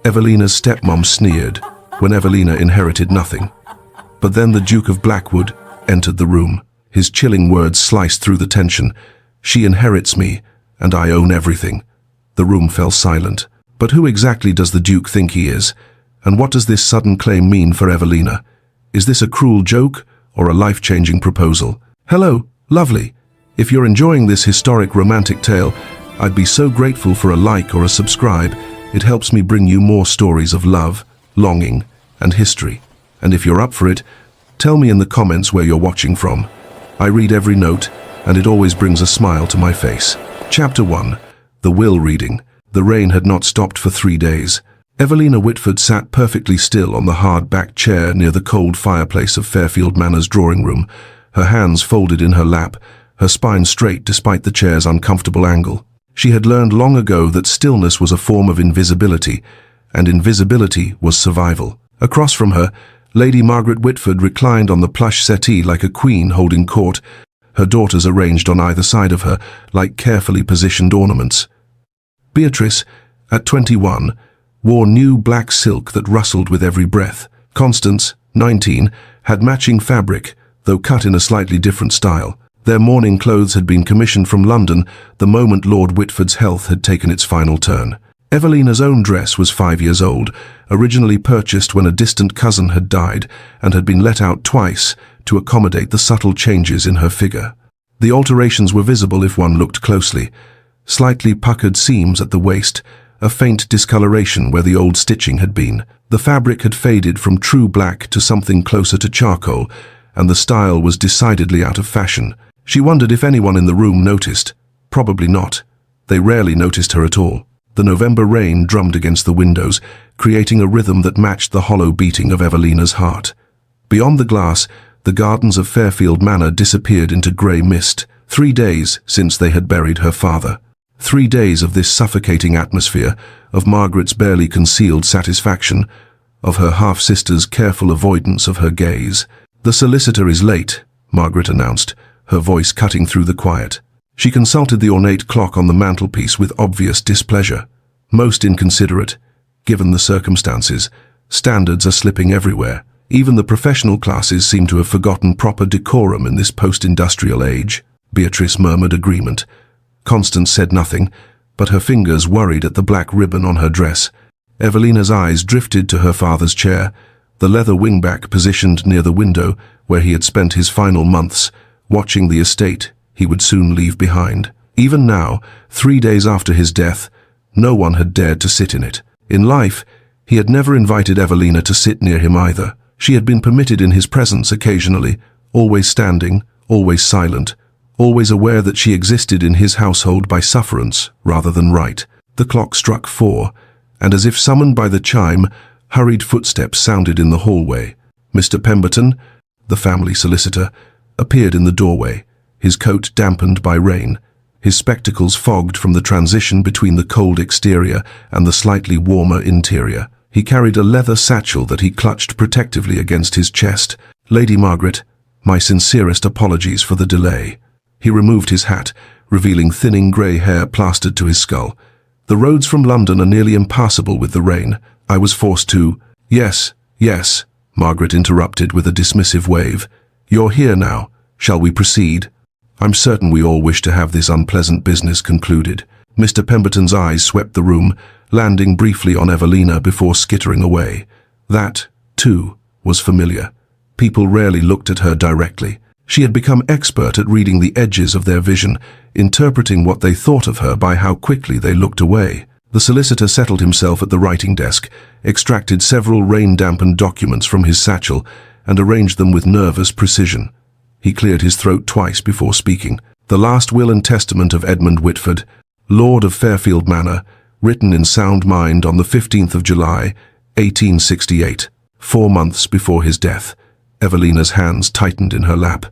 Evelina's stepmom sneered when Evelina inherited nothing. But then the Duke of Blackwood entered the room. His chilling words sliced through the tension. She inherits me, and I own everything. The room fell silent. But who exactly does the Duke think he is? And what does this sudden claim mean for Evelina? Is this a cruel joke or a life-changing proposal? Hello, lovely. If you're enjoying this historic romantic tale, I'd be so grateful for a like or a subscribe. It helps me bring you more stories of love, longing, and history. And if you're up for it, tell me in the comments where you're watching from. I read every note, and it always brings a smile to my face. Chapter 1. The Will Reading. The rain had not stopped for 3 days. Evelina Whitford sat perfectly still on the hard-backed chair near the cold fireplace of Fairfield Manor's drawing room, her hands folded in her lap, her spine straight despite the chair's uncomfortable angle. She had learned long ago that stillness was a form of invisibility, and invisibility was survival. Across from her, Lady Margaret Whitford reclined on the plush settee like a queen holding court, her daughters arranged on either side of her like carefully positioned ornaments. Beatrice, at 21, wore new black silk that rustled with every breath. Constance, 19, had matching fabric, though cut in a slightly different style. Their mourning clothes had been commissioned from London the moment Lord Whitford's health had taken its final turn. Evelina's own dress was 5 years old, originally purchased when a distant cousin had died and had been let out twice to accommodate the subtle changes in her figure. The alterations were visible if one looked closely. Slightly puckered seams at the waist, a faint discoloration where the old stitching had been. The fabric had faded from true black to something closer to charcoal, and the style was decidedly out of fashion. She wondered if anyone in the room noticed. Probably not. They rarely noticed her at all. The November rain drummed against the windows, creating a rhythm that matched the hollow beating of Evelina's heart. Beyond the glass, the gardens of Fairfield Manor disappeared into grey mist. 3 days since they had buried her father. 3 days of this suffocating atmosphere, of Margaret's barely concealed satisfaction, of her half-sister's careful avoidance of her gaze. "The solicitor is late," Margaret announced, her voice cutting through the quiet. She consulted the ornate clock on the mantelpiece with obvious displeasure. Most inconsiderate, given the circumstances. Standards are slipping everywhere. Even the professional classes seem to have forgotten proper decorum in this post-industrial age. Beatrice murmured agreement. Constance said nothing, but her fingers worried at the black ribbon on her dress. Evelina's eyes drifted to her father's chair, the leather wingback positioned near the window where he had spent his final months, watching the estate he would soon leave behind. Even now, 3 days after his death, no one had dared to sit in it. In life, he had never invited Evelina to sit near him either. She had been permitted in his presence occasionally, always standing, always silent, always aware that she existed in his household by sufferance rather than right. The clock struck 4, and as if summoned by the chime, hurried footsteps sounded in the hallway. Mr. Pemberton, the family solicitor, appeared in the doorway, his coat dampened by rain, his spectacles fogged from the transition between the cold exterior and the slightly warmer interior. He carried a leather satchel that he clutched protectively against his chest. "Lady Margaret, my sincerest apologies for the delay." He removed his hat, revealing thinning grey hair plastered to his skull. "The roads from London are nearly impassable with the rain. I was forced to—" Yes, Margaret interrupted with a dismissive wave. "You're here now. Shall we proceed? I'm certain we all wish to have this unpleasant business concluded." Mr. Pemberton's eyes swept the room, landing briefly on Evelina before skittering away. That, too, was familiar. People rarely looked at her directly. She had become expert at reading the edges of their vision, interpreting what they thought of her by how quickly they looked away. The solicitor settled himself at the writing desk, extracted several rain-dampened documents from his satchel, and arranged them with nervous precision. He cleared his throat twice before speaking. "The last will and testament of Edmund Whitford, Lord of Fairfield Manor, written in sound mind on the 15th of July, 1868, 4 months before his death." Evelina's hands tightened in her lap.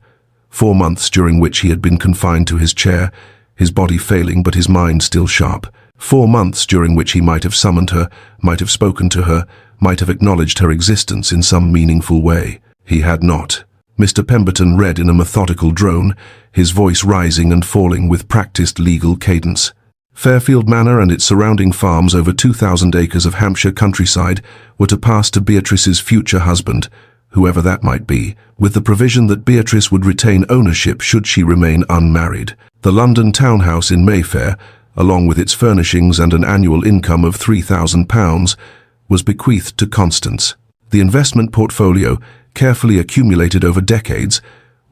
4 months during which he had been confined to his chair, his body failing but his mind still sharp. 4 months during which he might have summoned her, might have spoken to her, might have acknowledged her existence in some meaningful way. He had not. Mr. Pemberton read in a methodical drone, his voice rising and falling with practiced legal cadence. Fairfield Manor and its surrounding farms, over 2,000 acres of Hampshire countryside, were to pass to Beatrice's future husband, whoever that might be, with the provision that Beatrice would retain ownership should she remain unmarried. The London townhouse in Mayfair, along with its furnishings and an annual income of £3,000, was bequeathed to Constance. The investment portfolio, carefully accumulated over decades,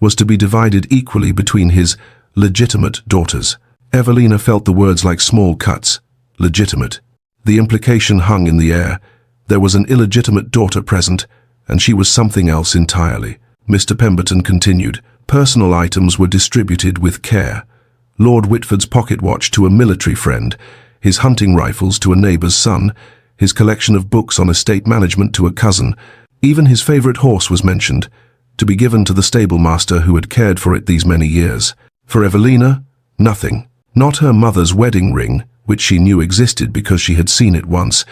was to be divided equally between his legitimate daughters. Evelina felt the words like small cuts. Legitimate. The implication hung in the air. There was an illegitimate daughter present, and she was something else entirely. Mr. Pemberton continued. Personal items were distributed with care. Lord Whitford's pocket watch to a military friend, his hunting rifles to a neighbour's son, his collection of books on estate management to a cousin. Even his favourite horse was mentioned, to be given to the stable master who had cared for it these many years. For Evelina, nothing. Not her mother's wedding ring, which she knew existed because she had seen it once,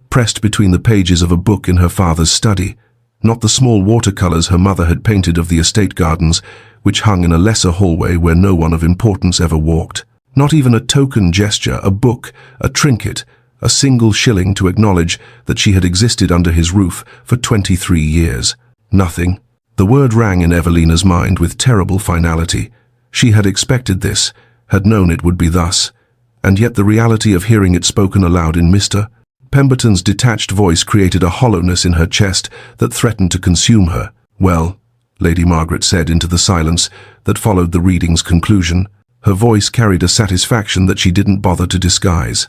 pressed between the pages of a book in her father's study. Not the small watercolours her mother had painted of the estate gardens, which hung in a lesser hallway where no one of importance ever walked. Not even a token gesture, a book, a trinket, a single shilling to acknowledge that she had existed under his roof for 23 years. Nothing. The word rang in Evelina's mind with terrible finality. She had expected this, had known it would be thus, and yet the reality of hearing it spoken aloud in Mr. Pemberton's detached voice created a hollowness in her chest that threatened to consume her. Well, Lady Margaret said into the silence that followed the reading's conclusion. Her voice carried a satisfaction that she didn't bother to disguise.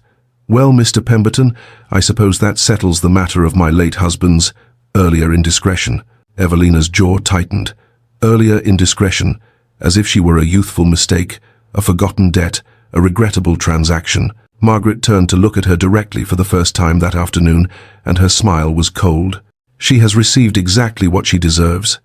Well, Mr. Pemberton, I suppose that settles the matter of my late husband's earlier indiscretion. Evelina's jaw tightened. Earlier indiscretion, as if she were a youthful mistake, a forgotten debt, a regrettable transaction. Margaret turned to look at her directly for the first time that afternoon, and her smile was cold. She has received exactly what she deserves.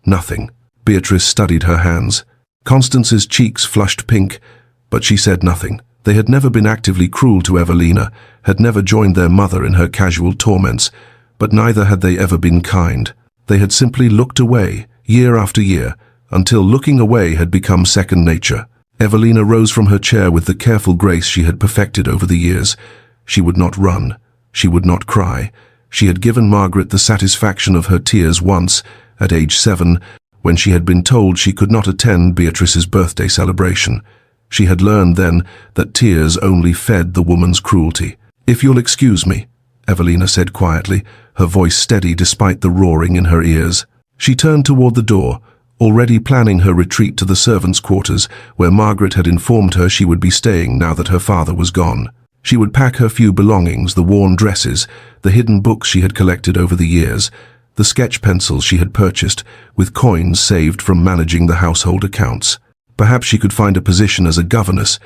Nothing. Beatrice studied her hands. Constance's cheeks flushed pink, but she said nothing. They had never been actively cruel to Evelina, had never joined their mother in her casual torments, but neither had they ever been kind. They had simply looked away, year after year, until looking away had become second nature. Evelina rose from her chair with the careful grace she had perfected over the years. She would not run. She would not cry. She had given Margaret the satisfaction of her tears once, at age 7, when she had been told she could not attend Beatrice's birthday celebration. She had learned then that tears only fed the woman's cruelty. "If you'll excuse me," Evelina said quietly, her voice steady despite the roaring in her ears. She turned toward the door, already planning her retreat to the servants' quarters, where Margaret had informed her she would be staying now that her father was gone. She would pack her few belongings, the worn dresses, the hidden books she had collected over the years, the sketch pencils she had purchased, with coins saved from managing the household accounts. Perhaps she could find a position as a governess,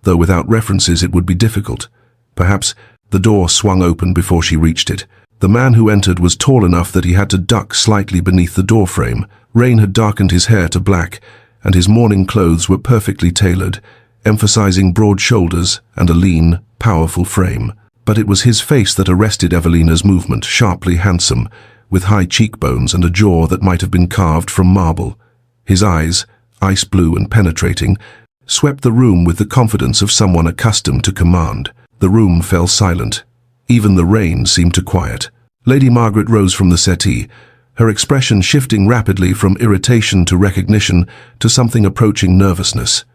though without references it would be difficult. Perhaps the door swung open before she reached it. The man who entered was tall enough that he had to duck slightly beneath the doorframe. Rain had darkened his hair to black, and his morning clothes were perfectly tailored, emphasizing broad shoulders and a lean, powerful frame. But it was his face that arrested Evelina's movement, sharply handsome, with high cheekbones and a jaw that might have been carved from marble. His eyes, ice blue and penetrating, swept the room with the confidence of someone accustomed to command. The room fell silent. Even the rain seemed to quiet. Lady Margaret rose from the settee, her expression shifting rapidly from irritation to recognition to something approaching nervousness.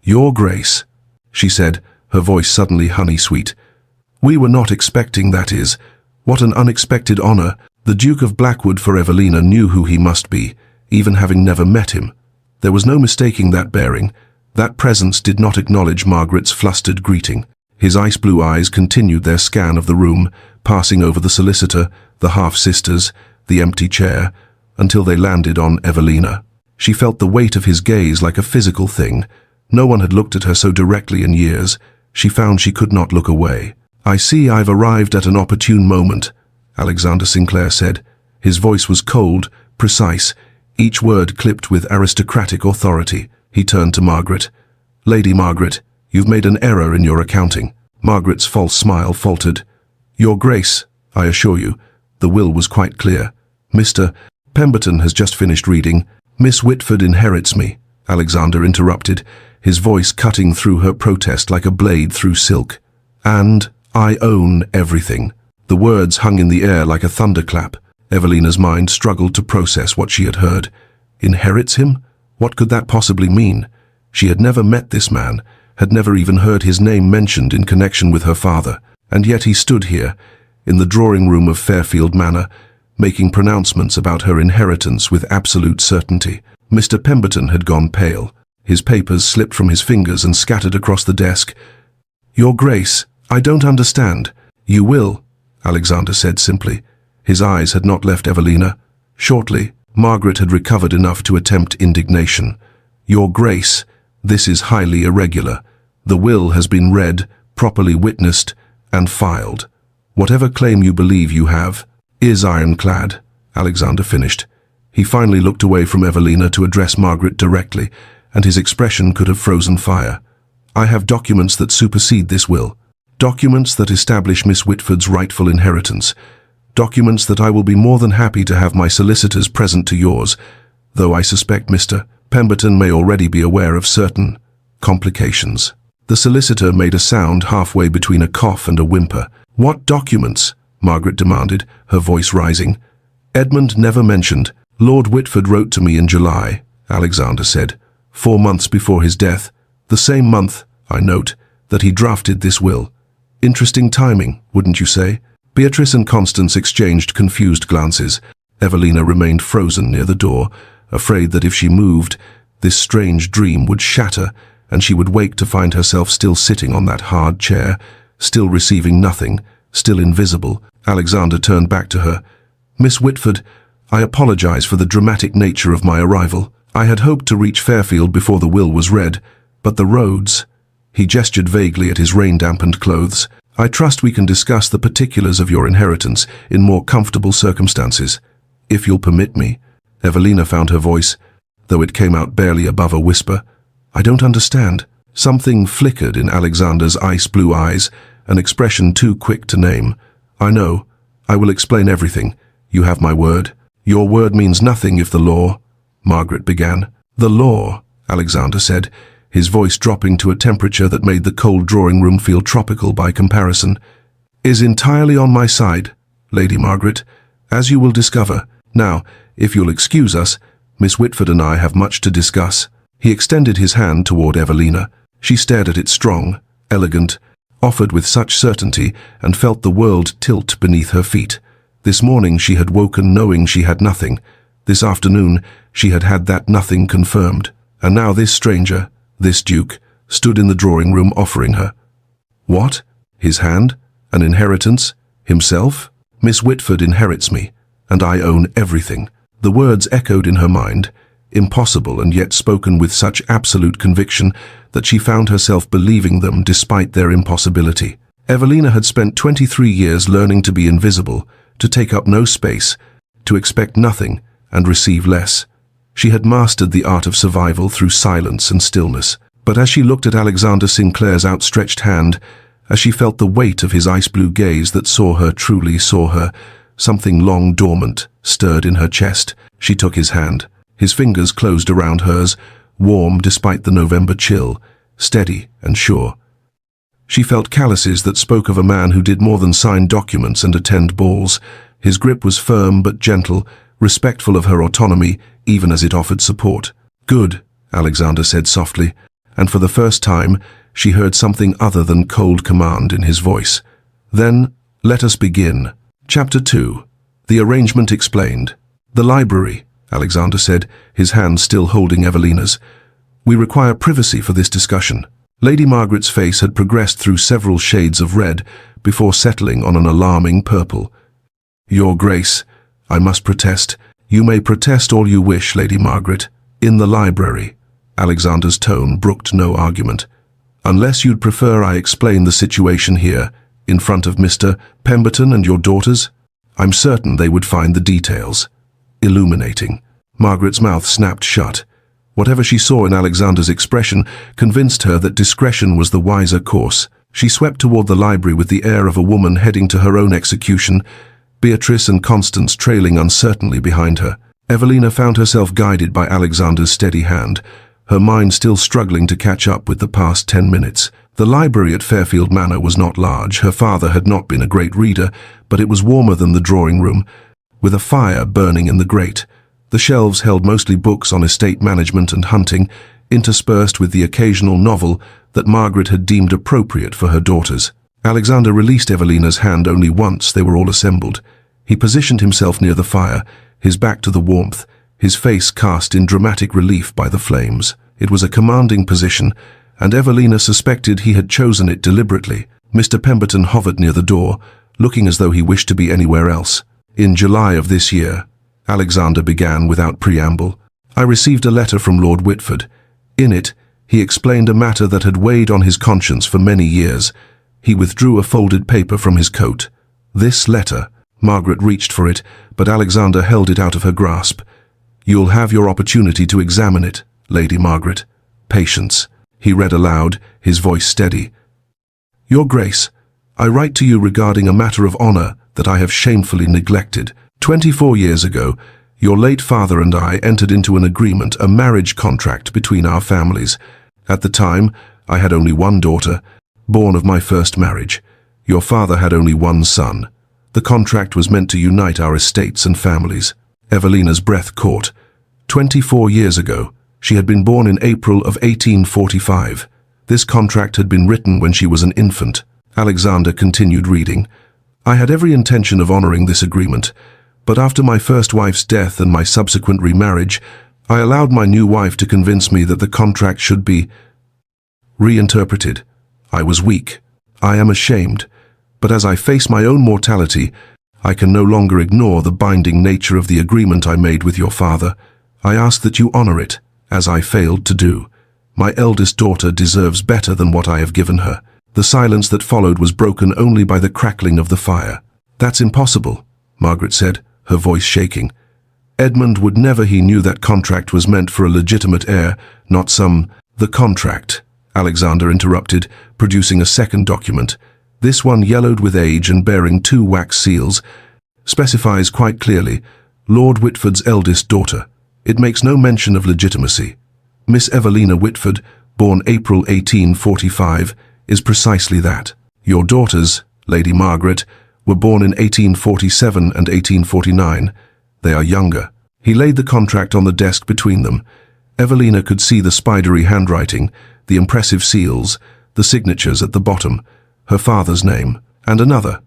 "Your Grace," she said, her voice suddenly honey-sweet. "We were not expecting, that is. What an unexpected honor." The Duke of Blackwood, for Evelina, knew who he must be, even having never met him. There was no mistaking that bearing. That presence did not acknowledge Margaret's flustered greeting. His ice-blue eyes continued their scan of the room, passing over the solicitor, the half-sisters, the empty chair, until they landed on Evelina. She felt the weight of his gaze like a physical thing. No one had looked at her so directly in years. She found she could not look away. "I see I've arrived at an opportune moment," Alexander Sinclair said. His voice was cold, precise, each word clipped with aristocratic authority. He turned to Margaret. "Lady Margaret, you've made an error in your accounting." Margaret's false smile faltered. "Your Grace, I assure you, the will was quite clear. Mr. Pemberton has just finished reading." "Miss Whitford inherits me," Alexander interrupted, his voice cutting through her protest like a blade through silk. "And I own everything." The words hung in the air like a thunderclap. Evelina's mind struggled to process what she had heard. Inherits him? What could that possibly mean? She had never met this man, had never even heard his name mentioned in connection with her father, and yet he stood here, in the drawing room of Fairfield Manor, making pronouncements about her inheritance with absolute certainty. Mr. Pemberton had gone pale. His papers slipped from his fingers and scattered across the desk. "Your Grace, I don't understand." "You will," Alexander said simply. His eyes had not left Evelina. Shortly, Margaret had recovered enough to attempt indignation. "Your Grace, this is highly irregular. The will has been read, properly witnessed, and filed. Whatever claim you believe you have is ironclad," Alexander finished. He finally looked away from Evelina to address Margaret directly, and his expression could have frozen fire. "I have documents that supersede this will. Documents that establish Miss Whitford's rightful inheritance. Documents that I will be more than happy to have my solicitors present to yours, though I suspect Mr. Pemberton may already be aware of certain complications." The solicitor made a sound halfway between a cough and a whimper. "What documents?" Margaret demanded, her voice rising. "Edmund never mentioned. Lord Whitford wrote to me in July," Alexander said, 4 months before his death, the same month, I note, that he drafted this will. Interesting timing, wouldn't you say? Beatrice and Constance exchanged confused glances. Evelina remained frozen near the door, afraid that if she moved, this strange dream would shatter, and she would wake to find herself still sitting on that hard chair, still receiving nothing, still invisible. Alexander turned back to her. "Miss Whitford, I apologize for the dramatic nature of my arrival. I had hoped to reach Fairfield before the will was read, but the roads—" He gestured vaguely at his rain-dampened clothes. "I trust we can discuss the particulars of your inheritance in more comfortable circumstances, if you'll permit me." Evelina found her voice, though it came out barely above a whisper. "I don't understand." Something flickered in Alexander's ice-blue eyes, an expression too quick to name. "I know. I will explain everything. You have my word." "Your word means nothing if the law—" Margaret began. "The law," Alexander said, his voice dropping to a temperature that made the cold drawing room feel tropical by comparison, "is entirely on my side, Lady Margaret, as you will discover. Now, if you'll excuse us, Miss Whitford and I have much to discuss." He extended his hand toward Evelina. She stared at it strong, elegant, offered with such certainty, and felt the world tilt beneath her feet. This morning she had woken knowing she had nothing. This afternoon she had had that nothing confirmed. And now this stranger, this duke, stood in the drawing room offering her. What? His hand? An inheritance? Himself? "Miss Whitford inherits me, and I own everything." The words echoed in her mind, impossible and yet spoken with such absolute conviction that she found herself believing them despite their impossibility. Evelina had spent 23 years learning to be invisible, to take up no space, to expect nothing and receive less. She had mastered the art of survival through silence and stillness. But as she looked at Alexander Sinclair's outstretched hand, as she felt the weight of his ice-blue gaze that saw her, truly saw her, something long dormant stirred in her chest. She took his hand. His fingers closed around hers, warm despite the November chill, steady and sure. She felt calluses that spoke of a man who did more than sign documents and attend balls. His grip was firm but gentle, respectful of her autonomy, even as it offered support. "Good," Alexander said softly, and for the first time she heard something other than cold command in his voice. "Then, let us begin." Chapter 2. The arrangement explained. "The library," Alexander said, his hand still holding Evelina's. "We require privacy for this discussion." Lady Margaret's face had progressed through several shades of red before settling on an alarming purple. "Your Grace, I must protest." "You may protest all you wish, Lady Margaret. In the library." Alexander's tone brooked no argument. "Unless you'd prefer I explain the situation here, in front of Mr. Pemberton and your daughters, I'm certain they would find the details illuminating." Margaret's mouth snapped shut. Whatever she saw in Alexander's expression convinced her that discretion was the wiser course. She swept toward the library with the air of a woman heading to her own execution, Beatrice and Constance trailing uncertainly behind her. Evelina found herself guided by Alexander's steady hand, her mind still struggling to catch up with the past 10 minutes. The library at Fairfield Manor was not large. Her father had not been a great reader, but it was warmer than the drawing room, with a fire burning in the grate. The shelves held mostly books on estate management and hunting, interspersed with the occasional novel that Margaret had deemed appropriate for her daughters. Alexander released Evelina's hand only once they were all assembled. He positioned himself near the fire, his back to the warmth, his face cast in dramatic relief by the flames. It was a commanding position, and Evelina suspected he had chosen it deliberately. Mr. Pemberton hovered near the door, looking as though he wished to be anywhere else. In July of this year, Alexander began without preamble, I received a letter from Lord Whitford. In it, he explained a matter that had weighed on his conscience for many years. He withdrew a folded paper from his coat. This letter. Margaret reached for it, but Alexander held it out of her grasp. You'll have your opportunity to examine it, Lady Margaret. Patience. He read aloud, his voice steady. Your Grace, I write to you regarding a matter of honor that I have shamefully neglected. 24 years ago, your late father and I entered into an agreement, a marriage contract between our families. At the time, I had only one daughter, born of my first marriage. Your father had only one son. The contract was meant to unite our estates and families. Evelina's breath caught. 24 years ago, she had been born in April of 1845. This contract had been written when she was an infant. Alexander continued reading. I had every intention of honoring this agreement, but after my first wife's death and my subsequent remarriage, I allowed my new wife to convince me that the contract should be reinterpreted. I was weak. I am ashamed. But as I face my own mortality, I can no longer ignore the binding nature of the agreement I made with your father. I ask that you honor it, as I failed to do. My eldest daughter deserves better than what I have given her. The silence that followed was broken only by the crackling of the fire. That's impossible, Margaret said, her voice shaking. Edmund would never. He knew that contract was meant for a legitimate heir, not some... The contract, Alexander interrupted, producing a second document. This one, yellowed with age and bearing 2 wax seals, specifies quite clearly, Lord Whitford's eldest daughter. It makes no mention of legitimacy. Miss Evelina Whitford, born April 1845, is precisely that. Your daughters, Lady Margaret, were born in 1847 and 1849. They are younger. He laid the contract on the desk between them. Evelina could see the spidery handwriting, the impressive seals, the signatures at the bottom, her father's name, and another,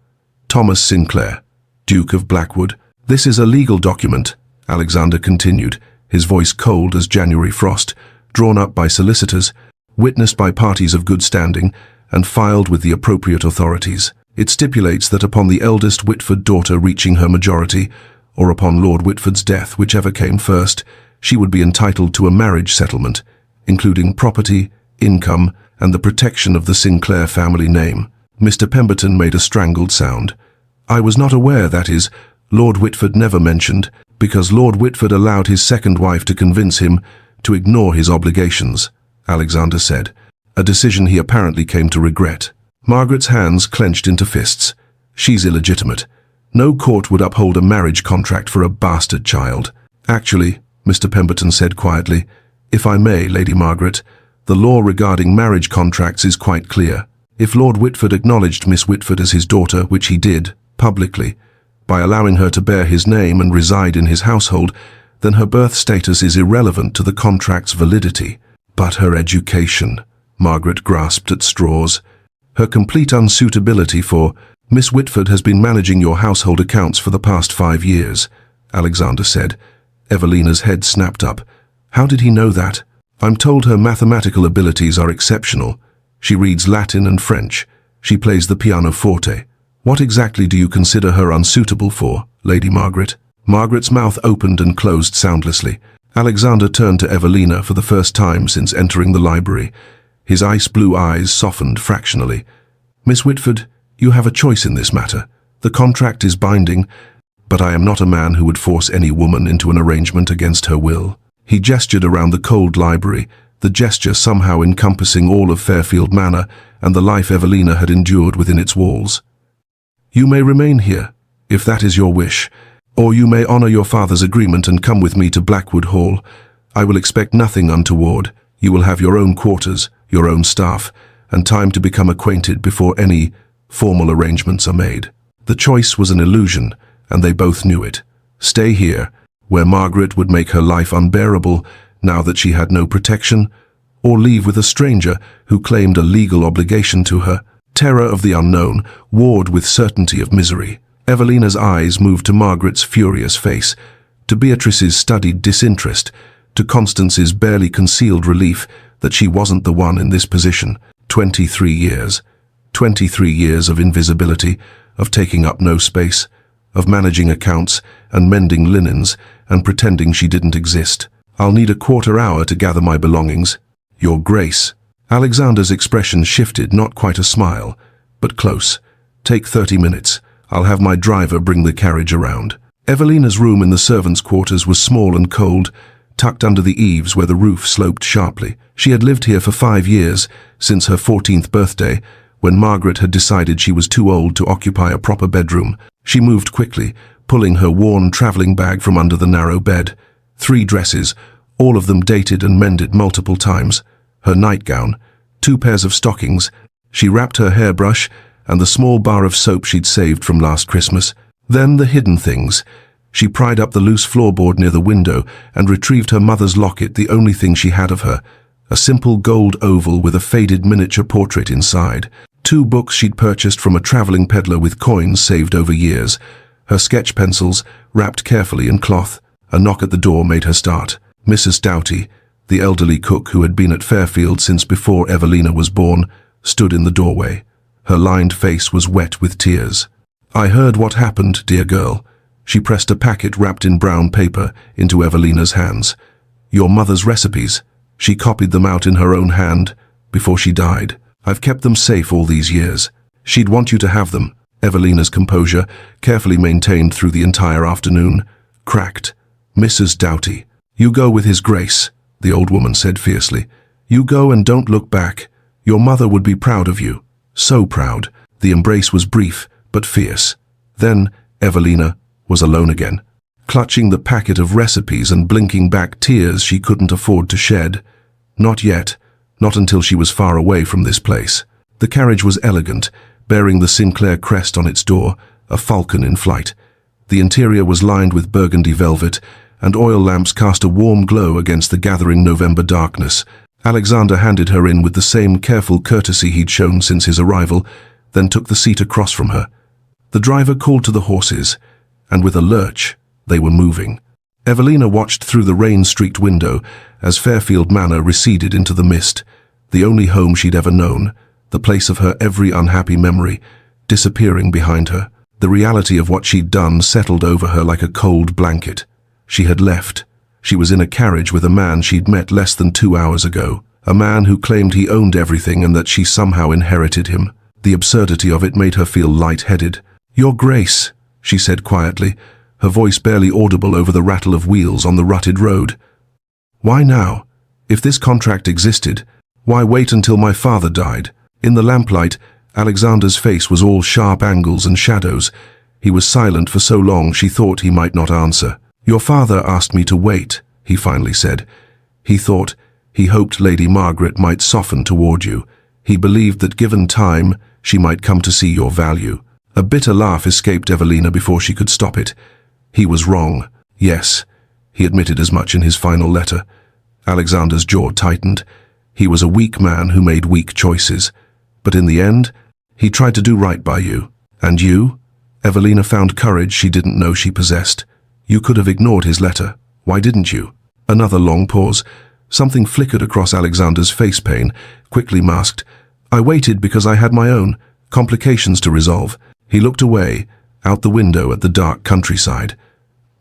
Thomas Sinclair, Duke of Blackwood. This is a legal document, Alexander continued, his voice cold as January frost, drawn up by solicitors, witnessed by parties of good standing, and filed with the appropriate authorities. It stipulates that upon the eldest Whitford daughter reaching her majority, or upon Lord Whitford's death, whichever came first, she would be entitled to a marriage settlement, including property, income, and the protection of the Sinclair family name. Mr. Pemberton made a strangled sound. I was not aware, that is, Lord Whitford never mentioned, because Lord Whitford allowed his second wife to convince him to ignore his obligations, Alexander said, a decision he apparently came to regret. Margaret's hands clenched into fists. She's illegitimate. No court would uphold a marriage contract for a bastard child. Actually, Mr. Pemberton said quietly, if I may, Lady Margaret, the law regarding marriage contracts is quite clear. If Lord Whitford acknowledged Miss Whitford as his daughter, which he did, publicly, by allowing her to bear his name and reside in his household, then her birth status is irrelevant to the contract's validity. But her education, Margaret grasped at straws. Her complete unsuitability for... Miss Whitford has been managing your household accounts for the past 5 years, Alexander said. Evelina's head snapped up. How did he know that? I'm told her mathematical abilities are exceptional. She reads Latin and French. She plays the pianoforte. What exactly do you consider her unsuitable for, Lady Margaret? Margaret's mouth opened and closed soundlessly. Alexander turned to Evelina for the first time since entering the library. His ice-blue eyes softened fractionally. Miss Whitford, you have a choice in this matter. The contract is binding, but I am not a man who would force any woman into an arrangement against her will. He gestured around the cold library, the gesture somehow encompassing all of Fairfield Manor and the life Evelina had endured within its walls. You may remain here, if that is your wish, or you may honor your father's agreement and come with me to Blackwood Hall. I will expect nothing untoward. You will have your own quarters, your own staff, and time to become acquainted before any formal arrangements are made. The choice was an illusion, and they both knew it. Stay here, where Margaret would make her life unbearable now that she had no protection, or leave with a stranger who claimed a legal obligation to her. Terror of the unknown warred with certainty of misery. Evelina's eyes moved to Margaret's furious face, to Beatrice's studied disinterest, to Constance's barely concealed relief that she wasn't the one in this position. 23 years. 23 years of invisibility, of taking up no space, of managing accounts and mending linens and pretending she didn't exist. I'll need a quarter hour to gather my belongings. Your Grace. Alexander's expression shifted, not quite a smile, but close. Take 30 minutes. I'll have my driver bring the carriage around. Evelina's room in the servants' quarters was small and cold, tucked under the eaves where the roof sloped sharply. She had lived here for 5 years, since her 14th birthday, when Margaret had decided she was too old to occupy a proper bedroom. She moved quickly, pulling her worn traveling bag from under the narrow bed. 3 dresses, all of them dated and mended multiple times. Her nightgown, 2 pairs of stockings. She wrapped her hairbrush and the small bar of soap she'd saved from last Christmas. Then the hidden things. She pried up the loose floorboard near the window and retrieved her mother's locket, the only thing she had of her. A simple gold oval with a faded miniature portrait inside. 2 books she'd purchased from a traveling peddler with coins saved over years. Her sketch pencils, wrapped carefully in cloth. A knock at the door made her start. Mrs. Doughty, the elderly cook who had been at Fairfield since before Evelina was born, stood in the doorway. Her lined face was wet with tears. I heard what happened, dear girl. She pressed a packet wrapped in brown paper into Evelina's hands. Your mother's recipes. She copied them out in her own hand before she died. I've kept them safe all these years. She'd want you to have them. Evelina's composure, carefully maintained through the entire afternoon, cracked. Mrs. Doughty. You go with His Grace, the old woman said fiercely. You go and don't look back. Your mother would be proud of you. So proud. The embrace was brief, but fierce. Then Evelina was alone again, clutching the packet of recipes and blinking back tears she couldn't afford to shed. Not yet, not until she was far away from this place. The carriage was elegant, bearing the Sinclair crest on its door, a falcon in flight. The interior was lined with burgundy velvet, and oil lamps cast a warm glow against the gathering November darkness. Alexander handed her in with the same careful courtesy he'd shown since his arrival, then took the seat across from her. The driver called to the horses, and with a lurch, they were moving. Evelina watched through the rain-streaked window as Fairfield Manor receded into the mist, the only home she'd ever known, the place of her every unhappy memory, disappearing behind her. The reality of what she'd done settled over her like a cold blanket. She had left. She was in a carriage with a man she'd met less than 2 hours ago, a man who claimed he owned everything and that she somehow inherited him. The absurdity of it made her feel light-headed. Your Grace, she said quietly, her voice barely audible over the rattle of wheels on the rutted road. Why now? If this contract existed, why wait until my father died? In the lamplight, Alexander's face was all sharp angles and shadows. He was silent for so long she thought he might not answer. Your father asked me to wait, he finally said. He hoped Lady Margaret might soften toward you. He believed that given time, she might come to see your value. A bitter laugh escaped Evelina before she could stop it. He was wrong. Yes, he admitted as much in his final letter. Alexander's jaw tightened. He was a weak man who made weak choices. But in the end, he tried to do right by you. And you? Evelina found courage she didn't know she possessed. You could have ignored his letter. Why didn't you? Another long pause. Something flickered across Alexander's face pane, quickly masked. I waited because I had my own complications to resolve. He looked away, out the window at the dark countryside.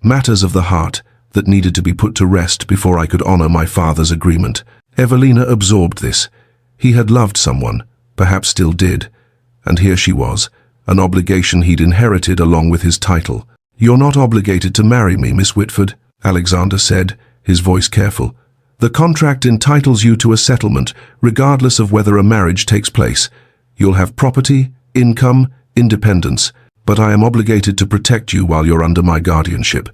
Matters of the heart that needed to be put to rest before I could honor my father's agreement. Evelina absorbed this. He had loved someone, perhaps still did, and here she was, an obligation he'd inherited along with his title. You're not obligated to marry me, Miss Whitford, Alexander said, his voice careful. The contract entitles you to a settlement, regardless of whether a marriage takes place. You'll have property, income, independence, but I am obligated to protect you while you're under my guardianship.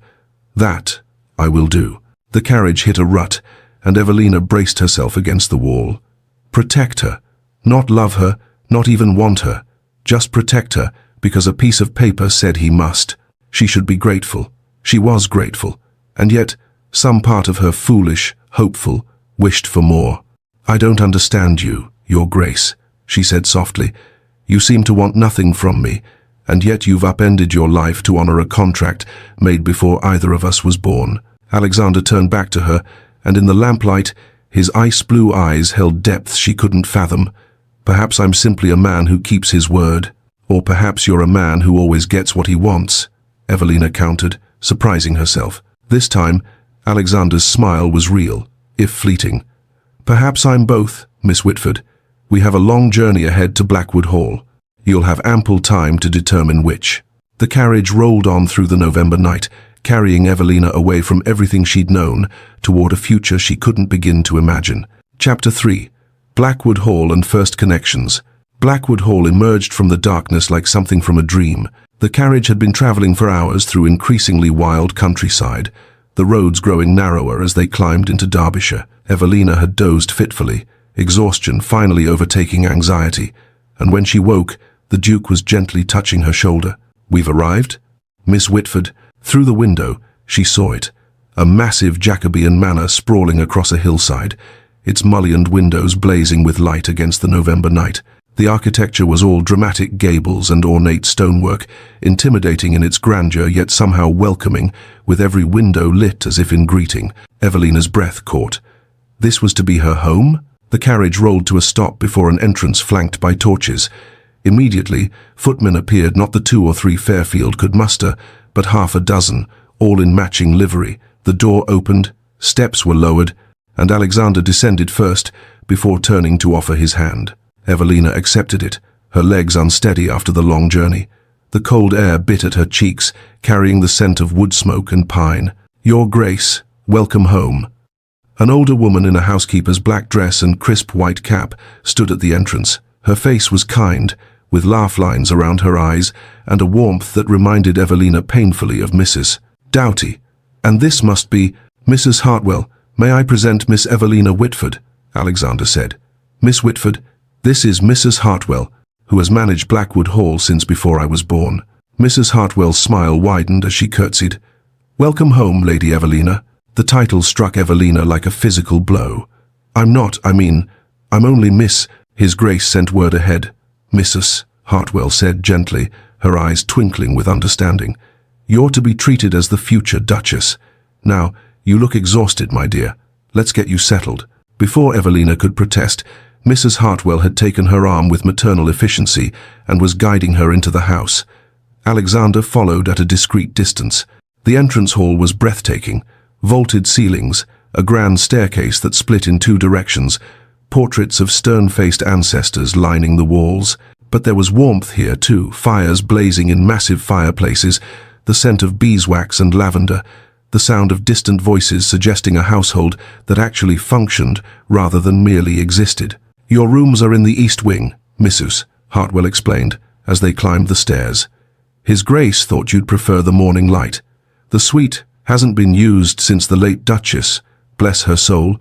That I will do. The carriage hit a rut, and Evelina braced herself against the wall. Protect her. Not love her, not even want her. Just protect her, because a piece of paper said he must. She should be grateful. She was grateful. And yet, some part of her, foolish, hopeful, wished for more. I don't understand you, Your Grace, she said softly. You seem to want nothing from me, and yet you've upended your life to honor a contract made before either of us was born. Alexander turned back to her, and in the lamplight, his ice-blue eyes held depths she couldn't fathom. Perhaps I'm simply a man who keeps his word. Or perhaps you're a man who always gets what he wants, Evelina countered, surprising herself. This time, Alexander's smile was real, if fleeting. Perhaps I'm both, Miss Whitford. We have a long journey ahead to Blackwood Hall. You'll have ample time to determine which. The carriage rolled on through the November night, carrying Evelina away from everything she'd known toward a future she couldn't begin to imagine. Chapter 3. Blackwood Hall and First Connections. Blackwood Hall emerged from the darkness like something from a dream. The carriage had been traveling for hours through increasingly wild countryside, the roads growing narrower as they climbed into Derbyshire. Evelina had dozed fitfully, exhaustion finally overtaking anxiety, and when she woke, the Duke was gently touching her shoulder. We've arrived? Miss Whitford. Through the window, she saw it, a massive Jacobean manor sprawling across a hillside, its mullioned windows blazing with light against the November night. The architecture was all dramatic gables and ornate stonework, intimidating in its grandeur yet somehow welcoming, with every window lit as if in greeting. Evelina's breath caught. This was to be her home? The carriage rolled to a stop before an entrance flanked by torches. Immediately, footmen appeared, not the 2 or 3 Fairfield could muster, but half a dozen, all in matching livery. The door opened, steps were lowered, and Alexander descended first, before turning to offer his hand. Evelina accepted it, her legs unsteady after the long journey. The cold air bit at her cheeks, carrying the scent of wood smoke and pine. Your Grace, welcome home. An older woman in a housekeeper's black dress and crisp white cap stood at the entrance. Her face was kind, with laugh lines around her eyes and a warmth that reminded Evelina painfully of Mrs. Doughty. And this must be Mrs. Hartwell. May I present Miss Evelina Whitford? Alexander said. Miss Whitford, this is Mrs. Hartwell, who has managed Blackwood Hall since before I was born. Mrs. Hartwell's smile widened as she curtsied. Welcome home, Lady Evelina. The title struck Evelina like a physical blow. I'm only Miss. His Grace sent word ahead. Mrs. Hartwell said gently, her eyes twinkling with understanding. You're to be treated as the future Duchess. Now, you look exhausted, my dear. Let's get you settled. Before Evelina could protest, Mrs. Hartwell had taken her arm with maternal efficiency and was guiding her into the house. Alexander followed at a discreet distance. The entrance hall was breathtaking. Vaulted ceilings, a grand staircase that split in 2 directions, portraits of stern-faced ancestors lining the walls. But there was warmth here too, fires blazing in massive fireplaces, the scent of beeswax and lavender, the sound of distant voices suggesting a household that actually functioned rather than merely existed. Your rooms are in the East Wing, Mrs. Hartwell explained, as they climbed the stairs. His Grace thought you'd prefer the morning light. The suite hasn't been used since the late Duchess, bless her soul,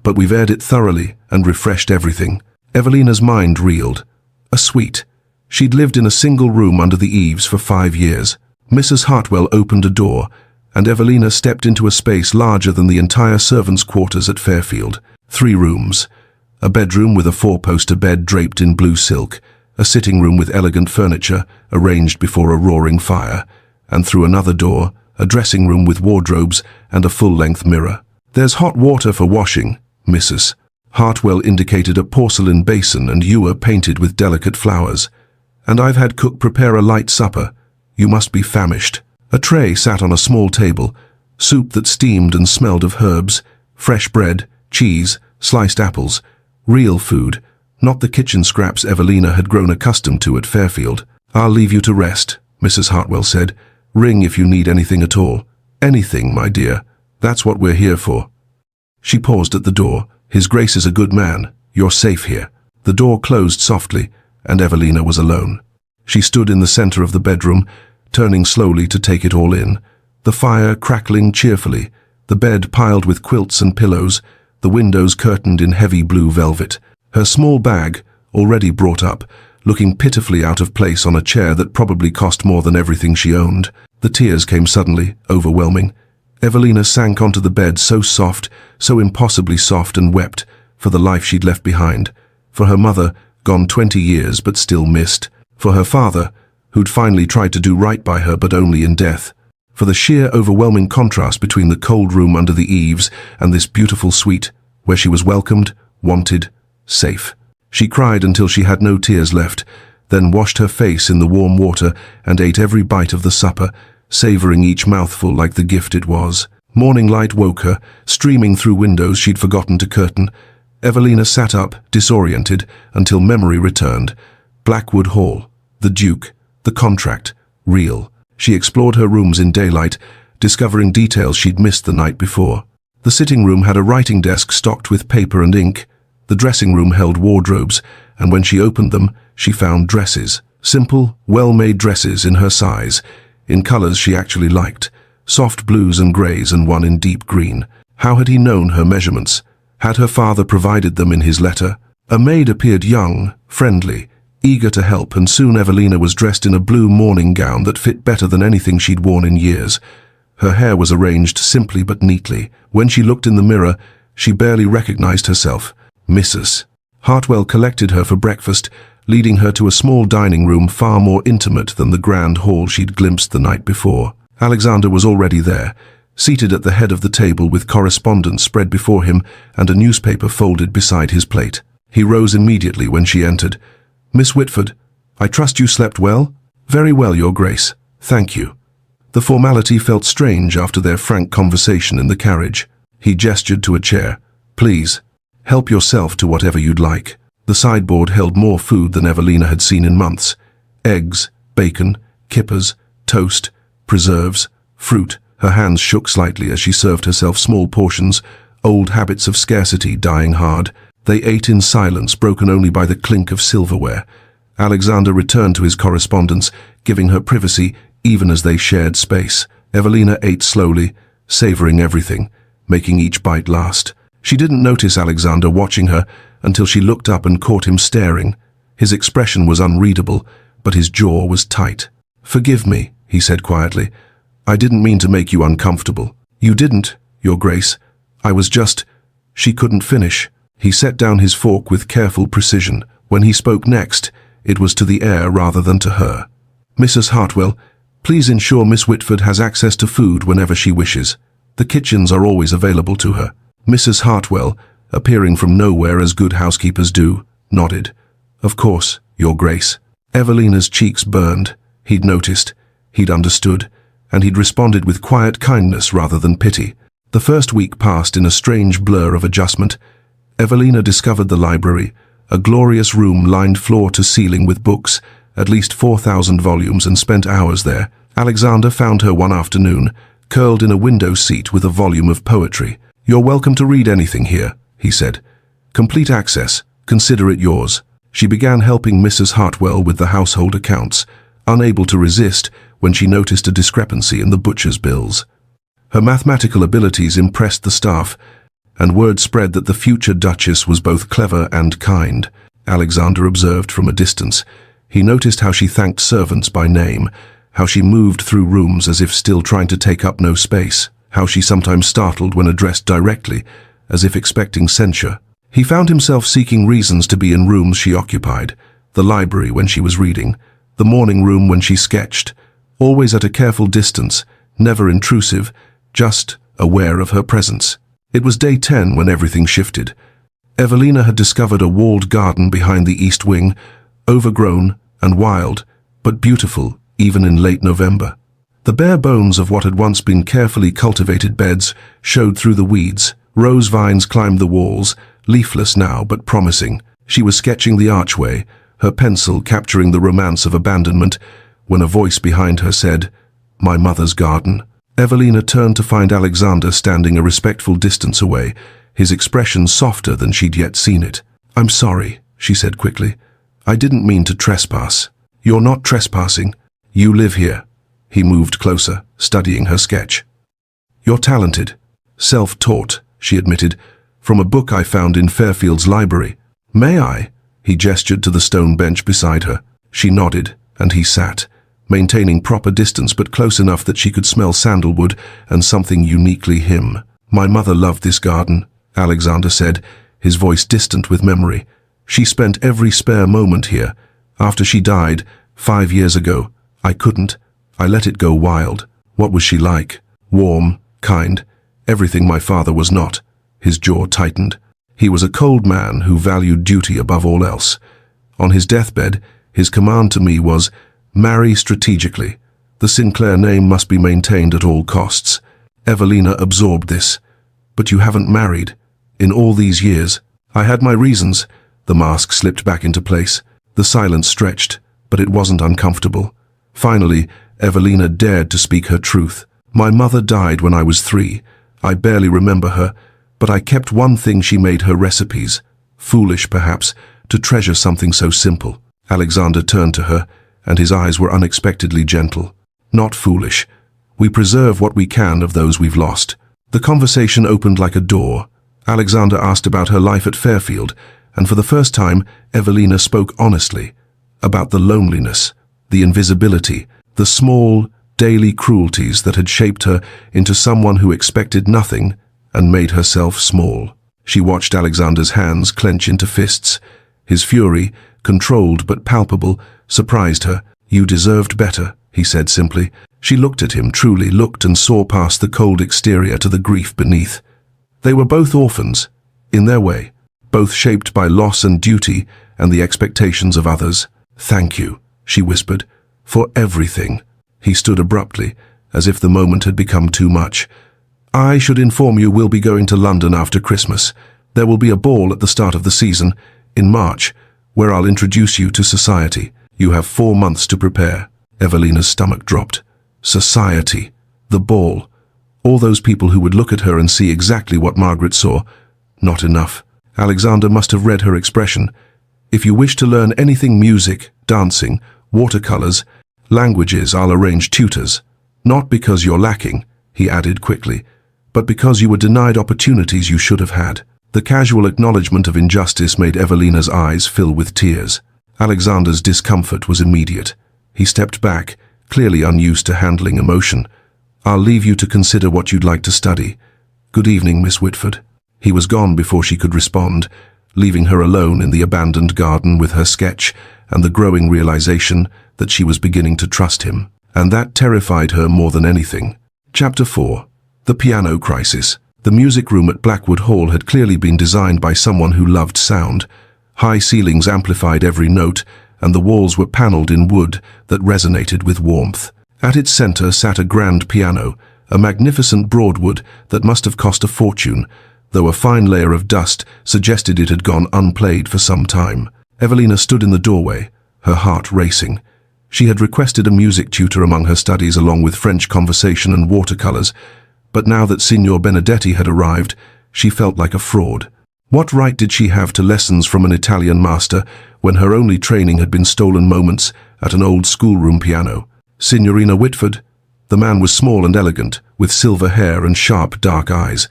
but we've aired it thoroughly and refreshed everything. Evelina's mind reeled. A suite. She'd lived in a single room under the eaves for 5 years. Mrs. Hartwell opened a door, and Evelina stepped into a space larger than the entire servants' quarters at Fairfield. 3 rooms. A bedroom with a 4-poster bed draped in blue silk, a sitting room with elegant furniture arranged before a roaring fire, and through another door, a dressing room with wardrobes and a full-length mirror. There's hot water for washing, Mrs. Hartwell indicated a porcelain basin and ewer painted with delicate flowers. And I've had cook prepare a light supper. You must be famished. A tray sat on a small table, soup that steamed and smelled of herbs, fresh bread, cheese, sliced apples, real food, not the kitchen scraps Evelina had grown accustomed to at Fairfield. I'll leave you to rest, Mrs. Hartwell said. Ring if you need anything at all. Anything, my dear. That's what we're here for. She paused at the door. His Grace is a good man. You're safe here. The door closed softly, and Evelina was alone. She stood in the center of the bedroom, turning slowly to take it all in. The fire crackling cheerfully, the bed piled with quilts and pillows, the windows curtained in heavy blue velvet. Her small bag, already brought up, looking pitifully out of place on a chair that probably cost more than everything she owned. The tears came suddenly, overwhelming. Evelina sank onto the bed, so soft, so impossibly soft, and wept for the life she'd left behind. For her mother, gone 20 years but still missed. For her father, who'd finally tried to do right by her but only in death. For the sheer overwhelming contrast between the cold room under the eaves and this beautiful suite where she was welcomed, wanted, safe. She cried until she had no tears left, then washed her face in the warm water and ate every bite of the supper, savoring each mouthful like the gift it was. Morning light woke her, streaming through windows she'd forgotten to curtain. Evelina sat up, disoriented, until memory returned. Blackwood Hall, the Duke, the contract, real. She explored her rooms in daylight, discovering details she'd missed the night before. The sitting room had a writing desk stocked with paper and ink. The dressing room held wardrobes, and when she opened them, she found dresses. Simple, well-made dresses in her size, in colors she actually liked. Soft blues and grays and one in deep green. How had he known her measurements? Had her father provided them in his letter? A maid appeared young, friendly, eager to help, and soon Evelina was dressed in a blue morning gown that fit better than anything she'd worn in years. Her hair was arranged simply but neatly. When she looked in the mirror, she barely recognized herself. Mrs. Hartwell collected her for breakfast, leading her to a small dining room far more intimate than the grand hall she'd glimpsed the night before. Alexander was already there, seated at the head of the table with correspondence spread before him and a newspaper folded beside his plate. He rose immediately when she entered. "Miss Whitford, I trust you slept well?" "Very well, Your Grace. Thank you." The formality felt strange after their frank conversation in the carriage. He gestured to a chair. "Please, help yourself to whatever you'd like." The sideboard held more food than Evelina had seen in months. Eggs, bacon, kippers, toast, preserves, fruit. Her hands shook slightly as she served herself small portions, old habits of scarcity dying hard. They ate in silence, broken only by the clink of silverware. Alexander returned to his correspondence, giving her privacy even as they shared space. Evelina ate slowly, savoring everything, making each bite last. She didn't notice Alexander watching her until she looked up and caught him staring. His expression was unreadable, but his jaw was tight. "Forgive me," he said quietly. "I didn't mean to make you uncomfortable." "You didn't, Your Grace. I was just—" She couldn't finish. He set down his fork with careful precision. When he spoke next, it was to the air rather than to her. "Mrs. Hartwell, please ensure Miss Whitford has access to food whenever she wishes. The kitchens are always available to her." Mrs. Hartwell, appearing from nowhere as good housekeepers do, nodded. "Of course, Your Grace." Evelina's cheeks burned. He'd noticed, he'd understood, and he'd responded with quiet kindness rather than pity. The first week passed in a strange blur of adjustment. Evelina discovered the library, a glorious room lined floor to ceiling with books, at least 4,000 volumes, and spent hours there. Alexander found her one afternoon, curled in a window seat with a volume of poetry. "You're welcome to read anything here," he said. "Complete access. Consider it yours." She began helping Mrs. Hartwell with the household accounts, unable to resist when she noticed a discrepancy in the butcher's bills. Her mathematical abilities impressed the staff, and word spread that the future Duchess was both clever and kind. Alexander observed from a distance. He noticed how she thanked servants by name, how she moved through rooms as if still trying to take up no space, how she sometimes startled when addressed directly, as if expecting censure. He found himself seeking reasons to be in rooms she occupied, the library when she was reading, the morning room when she sketched, always at a careful distance, never intrusive, just aware of her presence. It was day 10 when everything shifted. Evelina had discovered a walled garden behind the east wing, overgrown and wild, but beautiful even in late November. The bare bones of what had once been carefully cultivated beds showed through the weeds. Rose vines climbed the walls, leafless now but promising. She was sketching the archway, her pencil capturing the romance of abandonment, when a voice behind her said, "My mother's garden." Evelina turned to find Alexander standing a respectful distance away, his expression softer than she'd yet seen it. "I'm sorry," she said quickly. "I didn't mean to trespass." "You're not trespassing. You live here." He moved closer, studying her sketch. "You're talented. Self-taught," she admitted, from a book I found in Fairfield's library. May I? He gestured to the stone bench beside her. She nodded, and he sat, maintaining proper distance but close enough that she could smell sandalwood and something uniquely him. My mother loved this garden, Alexander said, his voice distant with memory. She spent every spare moment here. After she died, 5 years ago, I couldn't. I let it go wild. What was she like? Warm, kind, everything my father was not. His jaw tightened. He was a cold man who valued duty above all else. On his deathbed, his command to me was, marry strategically. The Sinclair name must be maintained at all costs. Evelina absorbed this. But you haven't married. In all these years, I had my reasons. The mask slipped back into place. The silence stretched, but it wasn't uncomfortable. Finally, Evelina dared to speak her truth. My mother died when I was 3. I barely remember her, but I kept one thing she made her recipes. Foolish, perhaps, to treasure something so simple. Alexander turned to her, and his eyes were unexpectedly gentle. Not foolish. We preserve what we can of those we've lost. The conversation opened like a door. Alexander asked about her life at Fairfield, and for the first time, Evelina spoke honestly. About the loneliness, the invisibility, the small, daily cruelties that had shaped her into someone who expected nothing and made herself small. She watched Alexander's hands clench into fists. His fury, controlled but palpable, surprised her. You deserved better, he said simply. She looked at him, truly looked, and saw past the cold exterior to the grief beneath. They were both orphans, in their way, both shaped by loss and duty and the expectations of others. Thank you, she whispered, for everything. He stood abruptly, as if the moment had become too much. I should inform you we'll be going to London after Christmas. There will be a ball at the start of the season, in March, where I'll introduce you to society. You have 4 months to prepare. Evelina's stomach dropped. Society. The ball. All those people who would look at her and see exactly what Margaret saw. Not enough. Alexander must have read her expression. If you wish to learn anything, music, dancing, watercolors, languages, I'll arrange tutors. Not because you're lacking, he added quickly, but because you were denied opportunities you should have had. The casual acknowledgement of injustice made Evelina's eyes fill with tears. Alexander's discomfort was immediate. He stepped back, clearly unused to handling emotion. I'll leave you to consider what you'd like to study. Good evening, Miss Whitford. He was gone before she could respond, leaving her alone in the abandoned garden with her sketch and the growing realization that she was beginning to trust him. And that terrified her more than anything. Chapter 4. The Piano Crisis. The music room at Blackwood Hall had clearly been designed by someone who loved sound. High ceilings amplified every note, and the walls were paneled in wood that resonated with warmth. At its center sat a grand piano, a magnificent broadwood that must have cost a fortune, though a fine layer of dust suggested it had gone unplayed for some time. Evelina stood in the doorway, her heart racing. She had requested a music tutor among her studies along with French conversation and watercolors, but now that Signor Benedetti had arrived, she felt like a fraud. What right did she have to lessons from an Italian master when her only training had been stolen moments at an old schoolroom piano? Signorina Whitford? The man was small and elegant, with silver hair and sharp dark eyes.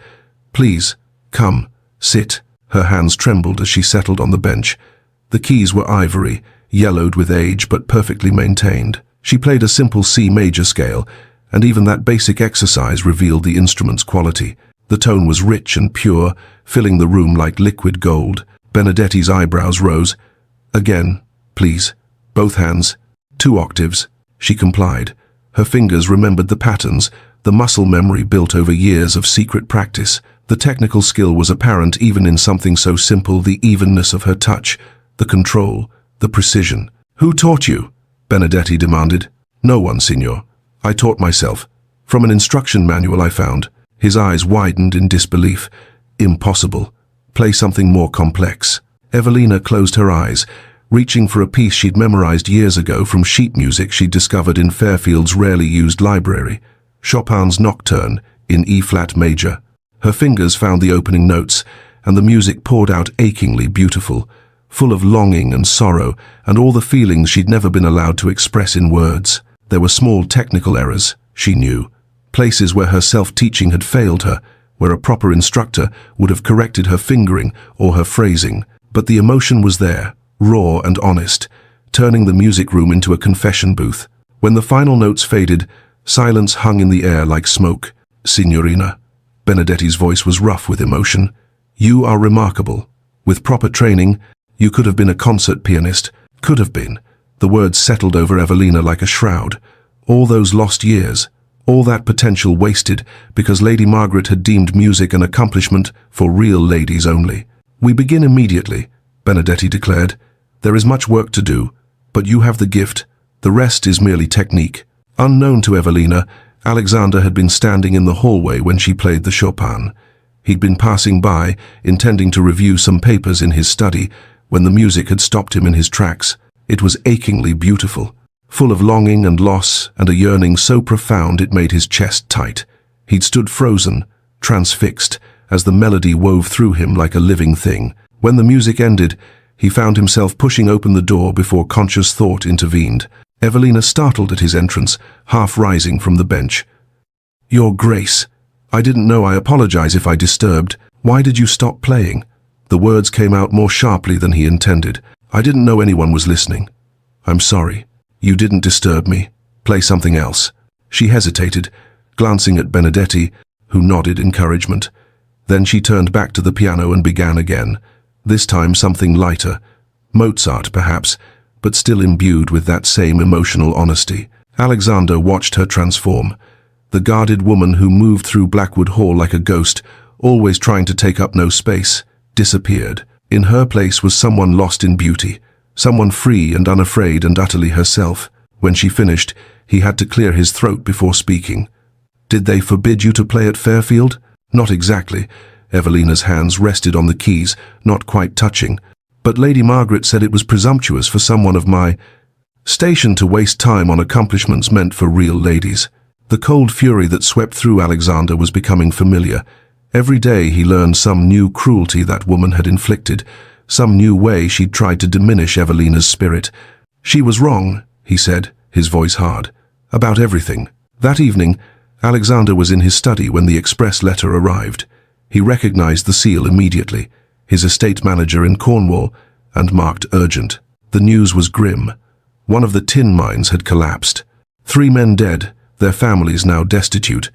Please, come, sit. Her hands trembled as she settled on the bench. The keys were ivory, yellowed with age but perfectly maintained. She played a simple C major scale, and even that basic exercise revealed the instrument's quality. The tone was rich and pure, filling the room like liquid gold. Benedetti's eyebrows rose. Again, please. Both hands. 2 octaves. She complied. Her fingers remembered the patterns, the muscle memory built over years of secret practice. The technical skill was apparent even in something so simple, the evenness of her touch, the control, the precision. Who taught you? Benedetti demanded. No one, signor. I taught myself. From an instruction manual I found. His eyes widened in disbelief. Impossible. Play something more complex. Evelina closed her eyes, reaching for a piece she'd memorized years ago from sheet music she'd discovered in Fairfield's rarely used library. Chopin's Nocturne in E-flat major. Her fingers found the opening notes, and the music poured out achingly beautiful, full of longing and sorrow and all the feelings she'd never been allowed to express in words. There were small technical errors, she knew, places where her self-teaching had failed her, where a proper instructor would have corrected her fingering or her phrasing. But the emotion was there, raw and honest, turning the music room into a confession booth. When the final notes faded, silence hung in the air like smoke. "Signorina," Benedetti's voice was rough with emotion. "You are remarkable. With proper training, you could have been a concert pianist. Could have been." The words settled over Evelina like a shroud. All those lost years, all that potential wasted because Lady Margaret had deemed music an accomplishment for real ladies only. "We begin immediately," Benedetti declared. "There is much work to do, but you have the gift. The rest is merely technique." Unknown to Evelina, Alexander had been standing in the hallway when she played the Chopin. He'd been passing by, intending to review some papers in his study, when the music had stopped him in his tracks. It was achingly beautiful, full of longing and loss and a yearning so profound it made his chest tight. He'd stood frozen, transfixed, as the melody wove through him like a living thing. When the music ended, he found himself pushing open the door before conscious thought intervened. Evelina startled at his entrance, half rising from the bench. "Your Grace, I didn't know. I apologize if I disturbed. Why did you stop playing?" The words came out more sharply than he intended. "I didn't know anyone was listening. I'm sorry. You didn't disturb me. Play something else." She hesitated, glancing at Benedetti, who nodded encouragement. Then she turned back to the piano and began again, this time something lighter. Mozart, perhaps, but still imbued with that same emotional honesty. Alexander watched her transform. The guarded woman who moved through Blackwood Hall like a ghost, always trying to take up no space, disappeared. In her place was someone lost in beauty, someone free and unafraid and utterly herself. When she finished, he had to clear his throat before speaking. "Did they forbid you to play at Fairfield?" "Not exactly." Evelina's hands rested on the keys, not quite touching. "But Lady Margaret said it was presumptuous for someone of my station to waste time on accomplishments meant for real ladies." The cold fury that swept through Alexander was becoming familiar. Every day he learned some new cruelty that woman had inflicted, some new way she'd tried to diminish Evelina's spirit. "She was wrong," he said, his voice hard, "about everything." That evening, Alexander was in his study when the express letter arrived. He recognized the seal immediately, his estate manager in Cornwall, and marked urgent. The news was grim. One of the tin mines had collapsed. 3 men dead, their families now destitute.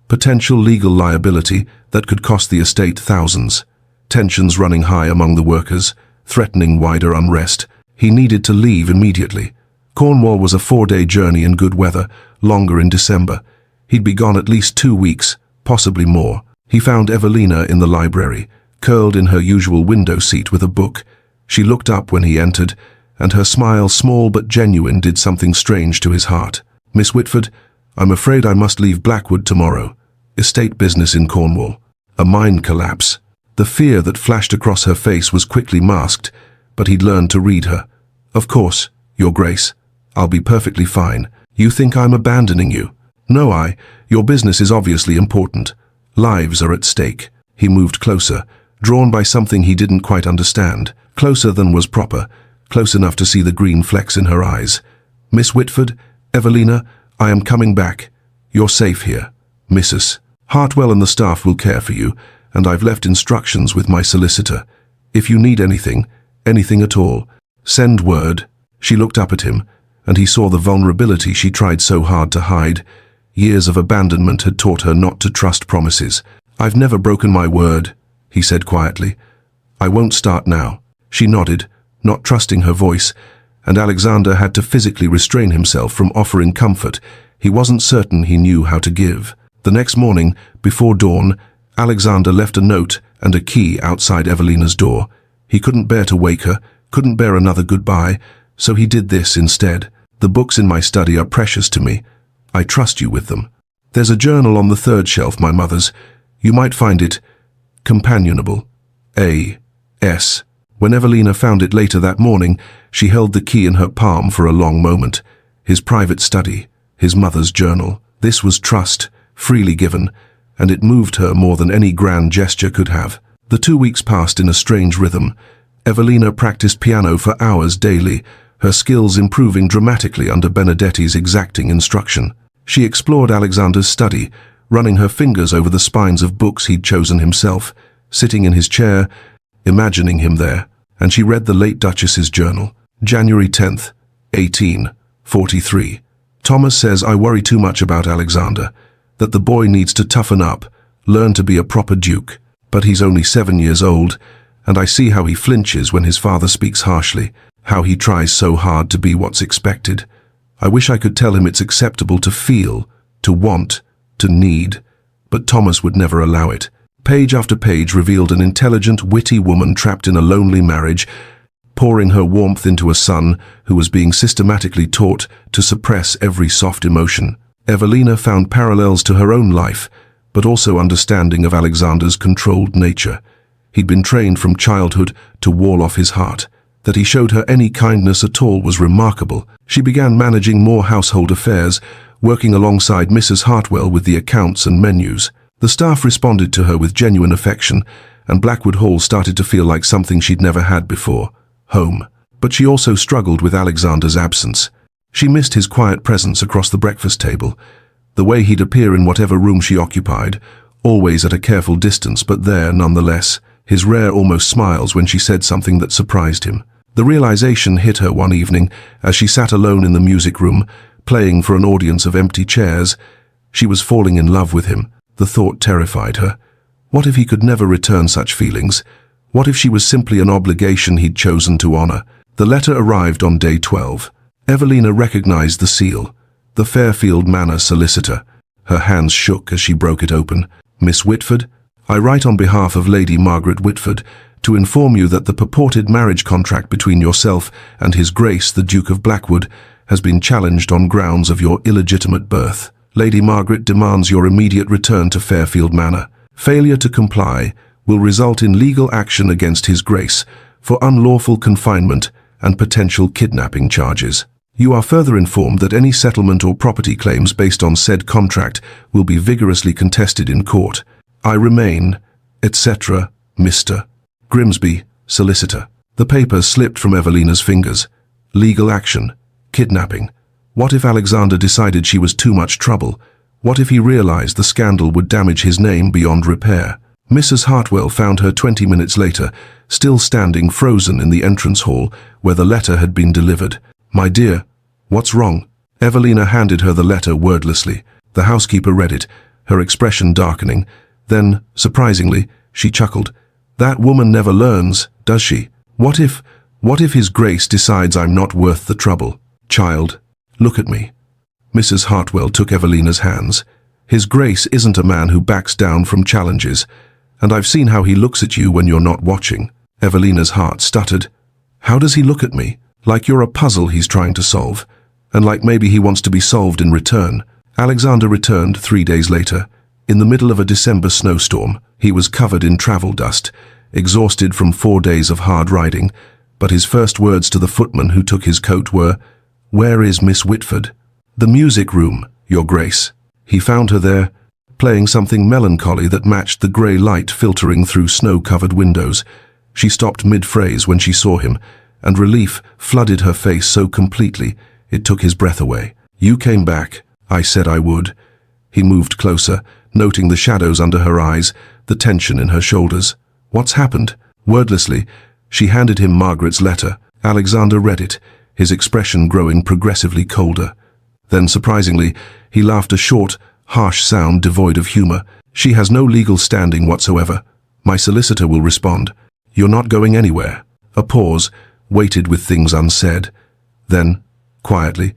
Potential legal liability that could cost the estate thousands. Tensions running high among the workers, threatening wider unrest. He needed to leave immediately. Cornwall was a 4-day journey in good weather, longer in December. He'd be gone at least 2 weeks, possibly more. He found Evelina in the library, curled in her usual window seat with a book. She looked up when he entered, and her smile, small but genuine, did something strange to his heart. "Miss Whitford, I'm afraid I must leave Blackwood tomorrow. Estate business in Cornwall. A mine collapse." The fear that flashed across her face was quickly masked, but he'd learned to read her. "Of course, Your Grace. I'll be perfectly fine. You think I'm abandoning you?" "No, your business is obviously important. Lives are at stake." He moved closer, drawn by something he didn't quite understand. Closer than was proper, close enough to see the green flecks in her eyes. "Miss Whitford, Evelina, I am coming back. You're safe here. Mrs. Hartwell and the staff will care for you, and I've left instructions with my solicitor. If you need anything at all, send word." She looked up at him, and he saw the vulnerability she tried so hard to hide. Years of abandonment had taught her not to trust promises. "I've never broken my word," he said quietly. "I won't start now." She nodded, not trusting her voice, and Alexander had to physically restrain himself from offering comfort. He wasn't certain he knew how to give. The next morning, before dawn, Alexander left a note and a key outside Evelina's door. He couldn't bear to wake her, couldn't bear another goodbye, so he did this instead. "The books in my study are precious to me. I trust you with them. There's a journal on the 3rd shelf, my mother's. You might find it companionable. A.S." When Evelina found it later that morning, she held the key in her palm for a long moment. His private study, his mother's journal. This was trust, freely given, and it moved her more than any grand gesture could have. The 2 weeks passed in a strange rhythm. Evelina practiced piano for hours daily, her skills improving dramatically under Benedetti's exacting instruction. She explored Alexander's study, running her fingers over the spines of books he'd chosen himself, sitting in his chair, imagining him there, and she read the late Duchess's journal. January 10th, 1843. Thomas says I worry too much about Alexander, that the boy needs to toughen up, learn to be a proper duke. But he's only 7 years old, and I see how he flinches when his father speaks harshly, how he tries so hard to be what's expected. I wish I could tell him it's acceptable to feel, to want, to need, but Thomas would never allow it. Page after page revealed an intelligent, witty woman trapped in a lonely marriage, pouring her warmth into a son who was being systematically taught to suppress every soft emotion. Evelina found parallels to her own life, but also understanding of Alexander's controlled nature. He'd been trained from childhood to wall off his heart. That he showed her any kindness at all was remarkable. She began managing more household affairs, working alongside Mrs. Hartwell with the accounts and menus. The staff responded to her with genuine affection, and Blackwood Hall started to feel like something she'd never had before, home. But she also struggled with Alexander's absence. She missed his quiet presence across the breakfast table, the way he'd appear in whatever room she occupied, always at a careful distance but there nonetheless, his rare almost smiles when she said something that surprised him. The realization hit her one evening as she sat alone in the music room, playing for an audience of empty chairs. She was falling in love with him. The thought terrified her. What if he could never return such feelings? What if she was simply an obligation he'd chosen to honor? The letter arrived on day 12. Evelina recognized the seal, the Fairfield Manor solicitor. Her hands shook as she broke it open. Miss Whitford, I write on behalf of Lady Margaret Whitford to inform you that the purported marriage contract between yourself and His Grace the Duke of Blackwood has been challenged on grounds of your illegitimate birth. Lady Margaret demands your immediate return to Fairfield Manor. Failure to comply will result in legal action against His Grace for unlawful confinement and potential kidnapping charges. You are further informed that any settlement or property claims based on said contract will be vigorously contested in court. I remain, etc., Mr. Grimsby, solicitor. The paper slipped from Evelina's fingers. Legal action. Kidnapping. What if Alexander decided she was too much trouble? What if he realized the scandal would damage his name beyond repair? Mrs. Hartwell found her 20 minutes later, still standing frozen in the entrance hall where the letter had been delivered. My dear, what's wrong? Evelina handed her the letter wordlessly. The housekeeper read it, her expression darkening. Then, surprisingly, she chuckled. That woman never learns, does she? What if His Grace decides I'm not worth the trouble? Child, look at me. Mrs. Hartwell took Evelina's hands. His Grace isn't a man who backs down from challenges, and I've seen how he looks at you when you're not watching. Evelina's heart stuttered. How does he look at me? Like you're a puzzle he's trying to solve, and like maybe he wants to be solved in return. Alexander returned 3 days later. In the middle of a December snowstorm, he was covered in travel dust, exhausted from 4 days of hard riding, but his first words to the footman who took his coat were, "Where is Miss Whitford?" "The music room, Your Grace." He found her there, playing something melancholy that matched the grey light filtering through snow-covered windows. She stopped mid-phrase when she saw him, and relief flooded her face so completely it took his breath away. "You came back. I said I would." He moved closer, noting the shadows under her eyes, the tension in her shoulders. "What's happened?" Wordlessly, she handed him Margaret's letter. Alexander read it, his expression growing progressively colder. Then, surprisingly, he laughed a short, harsh sound devoid of humor. "She has no legal standing whatsoever. My solicitor will respond. You're not going anywhere." A pause, waited with things unsaid. Then, quietly,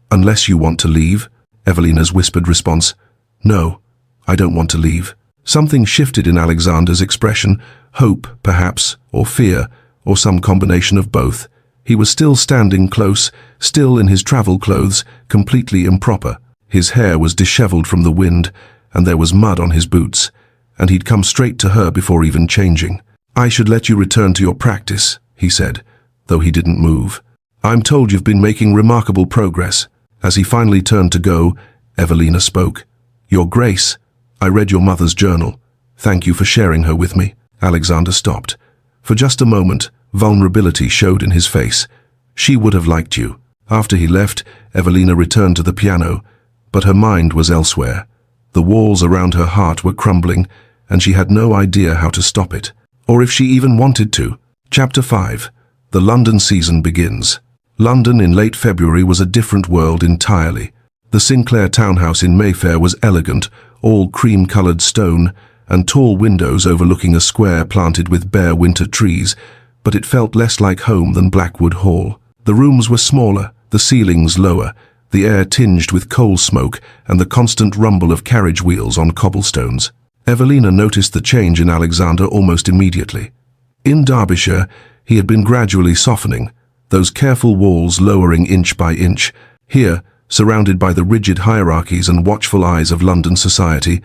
"Unless you want to leave?" Evelina's whispered response, "No, I don't want to leave." Something shifted in Alexander's expression, hope, perhaps, or fear, or some combination of both. He was still standing close, still in his travel clothes, completely improper. His hair was disheveled from the wind, and there was mud on his boots, and he'd come straight to her before even changing. "I should let you return to your practice," he said, though he didn't move. "I'm told you've been making remarkable progress." As he finally turned to go, Evelina spoke. "Your Grace, I read your mother's journal. Thank you for sharing her with me." Alexander stopped. For just a moment, vulnerability showed in his face. She would have liked you. After he left, Evelina returned to the piano, but her mind was elsewhere. The walls around her heart were crumbling, and she had no idea how to stop it, or if she even wanted to. Chapter 5. The London season begins. London in late February was a different world entirely. The Sinclair townhouse in Mayfair was elegant, all cream-coloured stone, and tall windows overlooking a square planted with bare winter trees, but it felt less like home than Blackwood Hall. The rooms were smaller, the ceilings lower, the air tinged with coal smoke and the constant rumble of carriage wheels on cobblestones. Evelina noticed the change in Alexander almost immediately. In Derbyshire, he had been gradually softening, those careful walls lowering inch by inch. Here, surrounded by the rigid hierarchies and watchful eyes of London society,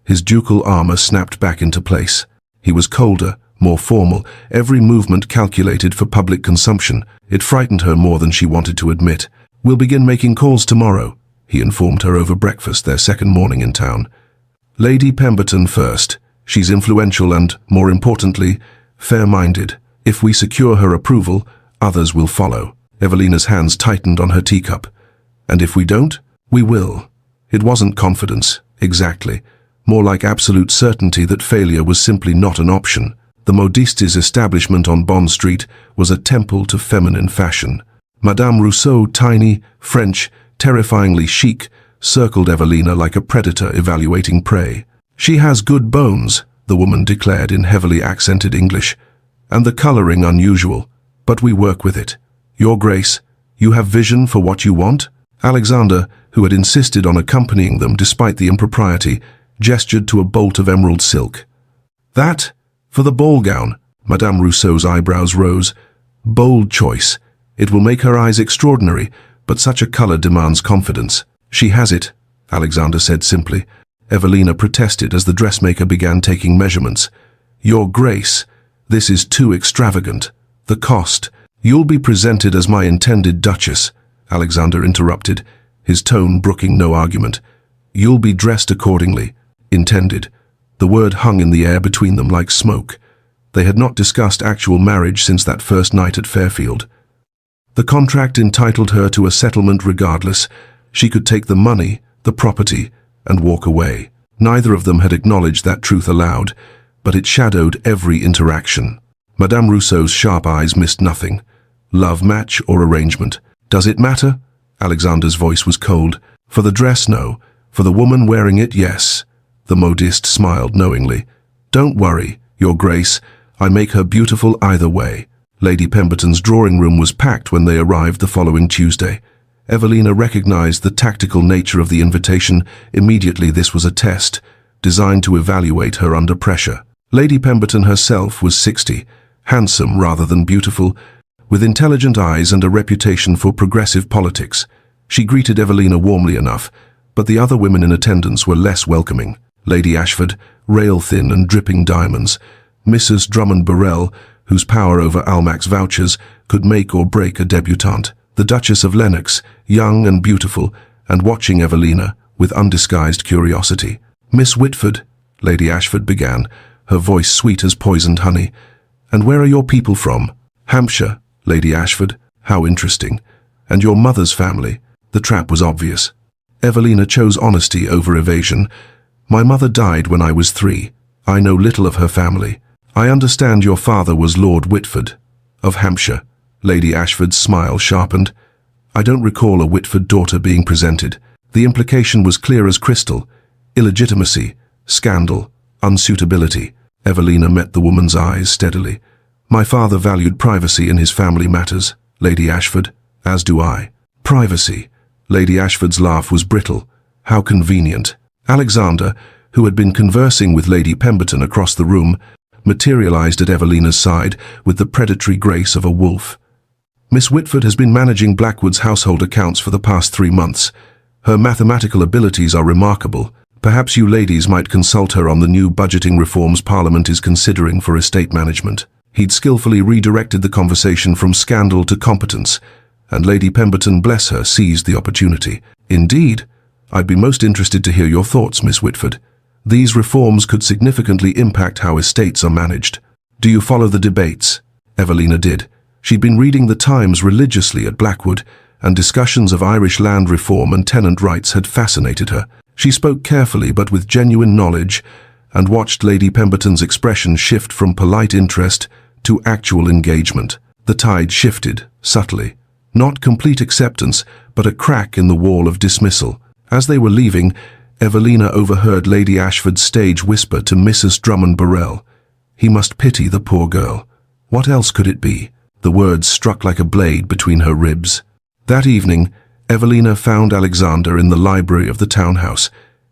his ducal armour snapped back into place. He was colder, more formal, every movement calculated for public consumption. It frightened her more than she wanted to admit. "We'll begin making calls tomorrow," he informed her over breakfast their second morning in town. "Lady Pemberton first. She's influential and, more importantly, fair-minded. If we secure her approval, others will follow." Evelina's hands tightened on her teacup. "And if we don't, we will." It wasn't confidence, exactly. More like absolute certainty that failure was simply not an option. The modistes' establishment on Bond Street was a temple to feminine fashion. Madame Rousseau, tiny, French, terrifyingly chic, circled Evelina like a predator evaluating prey. "She has good bones," the woman declared in heavily accented English, "and the colouring unusual, but we work with it. Your Grace, you have vision for what you want?" Alexander, who had insisted on accompanying them despite the impropriety, gestured to a bolt of emerald silk. "That? For the ball gown?" Madame Rousseau's eyebrows rose. "Bold choice. It will make her eyes extraordinary, but such a colour demands confidence." "She has it," Alexander said simply. Evelina protested as the dressmaker began taking measurements. "Your Grace, this is too extravagant. The cost—" "You'll be presented as my intended Duchess," Alexander interrupted, his tone brooking no argument. "You'll be dressed accordingly." Intended. The word hung in the air between them like smoke. They had not discussed actual marriage since that first night at Fairfield. The contract entitled her to a settlement regardless. She could take the money, the property, and walk away. Neither of them had acknowledged that truth aloud, but it shadowed every interaction. Madame Rousseau's sharp eyes missed nothing. Love match or arrangement. "Does it matter?" Alexander's voice was cold. "For the dress, no. For the woman wearing it, yes." The modiste smiled knowingly. "Don't worry, Your Grace. I make her beautiful either way." Lady Pemberton's drawing room was packed when they arrived the following Tuesday. Evelina recognized the tactical nature of the invitation. Immediately this was a test, designed to evaluate her under pressure. Lady Pemberton herself was 60, handsome rather than beautiful, with intelligent eyes and a reputation for progressive politics. She greeted Evelina warmly enough, but the other women in attendance were less welcoming. Lady Ashford, rail-thin and dripping diamonds. Mrs. Drummond-Burrell, whose power over Almack's vouchers could make or break a debutante. The Duchess of Lennox, young and beautiful, and watching Evelina with undisguised curiosity. "Miss Whitford," Lady Ashford began, her voice sweet as poisoned honey. "And where are your people from?" "Hampshire, Lady Ashford." "How interesting. And your mother's family?" The trap was obvious. Evelina chose honesty over evasion. "My mother died when I was 3. I know little of her family." "I understand your father was Lord Whitford, of Hampshire." Lady Ashford's smile sharpened. "I don't recall a Whitford daughter being presented." The implication was clear as crystal. Illegitimacy, scandal, unsuitability. Evelina met the woman's eyes steadily. "My father valued privacy in his family matters, Lady Ashford, as do I." "Privacy." Lady Ashford's laugh was brittle. "How convenient." Alexander, who had been conversing with Lady Pemberton across the room, materialized at Evelina's side with the predatory grace of a wolf. "Miss Whitford has been managing Blackwood's household accounts for the past 3 months. Her mathematical abilities are remarkable. Perhaps you ladies might consult her on the new budgeting reforms Parliament is considering for estate management." He'd skillfully redirected the conversation from scandal to competence, and Lady Pemberton, bless her, seized the opportunity. "Indeed, I'd be most interested to hear your thoughts, Miss Whitford. These reforms could significantly impact how estates are managed." "Do you follow the debates?" Evelina did. She'd been reading the Times religiously at Blackwood, and discussions of Irish land reform and tenant rights had fascinated her. She spoke carefully but with genuine knowledge, and watched Lady Pemberton's expression shift from polite interest to actual engagement. The tide shifted, subtly. Not complete acceptance, but a crack in the wall of dismissal. As they were leaving, Evelina overheard Lady Ashford's stage whisper to Mrs. Drummond-Burrell, "He must pity the poor girl." What else could it be? The words struck like a blade between her ribs. That evening, Evelina found Alexander in the library of the townhouse.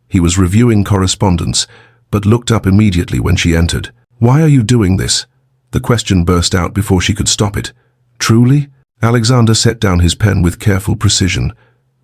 He was reviewing correspondence, but looked up immediately when she entered. "Why are you doing this?" The question burst out before she could stop it. "Truly?" Alexander set down his pen with careful precision.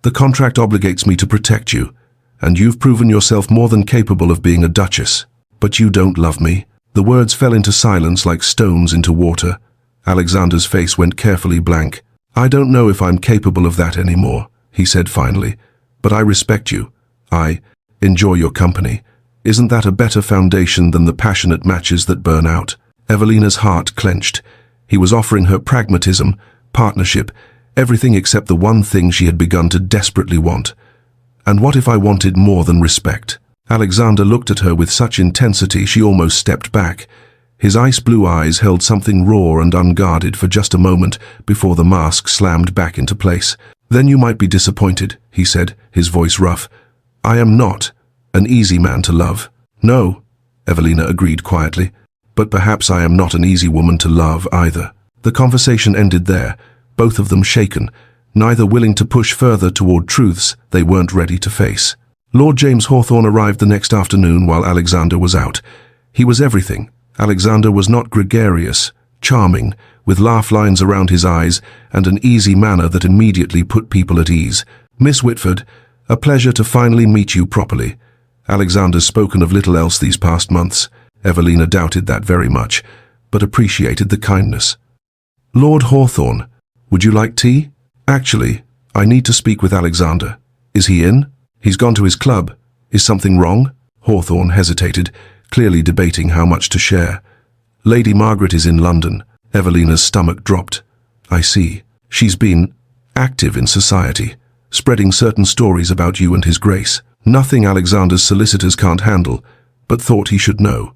"The contract obligates me to protect you, and you've proven yourself more than capable of being a duchess. But you don't love me." The words fell into silence like stones into water. Alexander's face went carefully blank. "I don't know if I'm capable of that anymore," he said finally, "but I respect you. I enjoy your company. Isn't that a better foundation than the passionate matches that burn out?" Evelina's heart clenched. He was offering her pragmatism, partnership, everything except the one thing she had begun to desperately want. And what if I wanted more than respect? Alexander looked at her with such intensity she almost stepped back. His ice-blue eyes held something raw and unguarded for just a moment before the mask slammed back into place. "Then you might be disappointed," he said, his voice rough. "I am not an easy man to love." "No," Evelina agreed quietly, "but perhaps I am not an easy woman to love either." The conversation ended there, both of them shaken, neither willing to push further toward truths they weren't ready to face. Lord James Hawthorne arrived the next afternoon while Alexander was out. He was everything. Alexander was not gregarious, charming, with laugh lines around his eyes and an easy manner that immediately put people at ease. "Miss Whitford, a pleasure to finally meet you properly." Alexander's spoken of little else these past months. Evelina doubted that very much, but appreciated the kindness. "Lord Hawthorne, would you like tea?" "Actually, I need to speak with Alexander." "Is he in?" "He's gone to his club. Is something wrong?" Hawthorne hesitated, clearly debating how much to share. "Lady Margaret is in London." Evelina's stomach dropped. "I see. She's been active in society, spreading certain stories about you and His Grace. Nothing Alexander's solicitors can't handle, but thought he should know."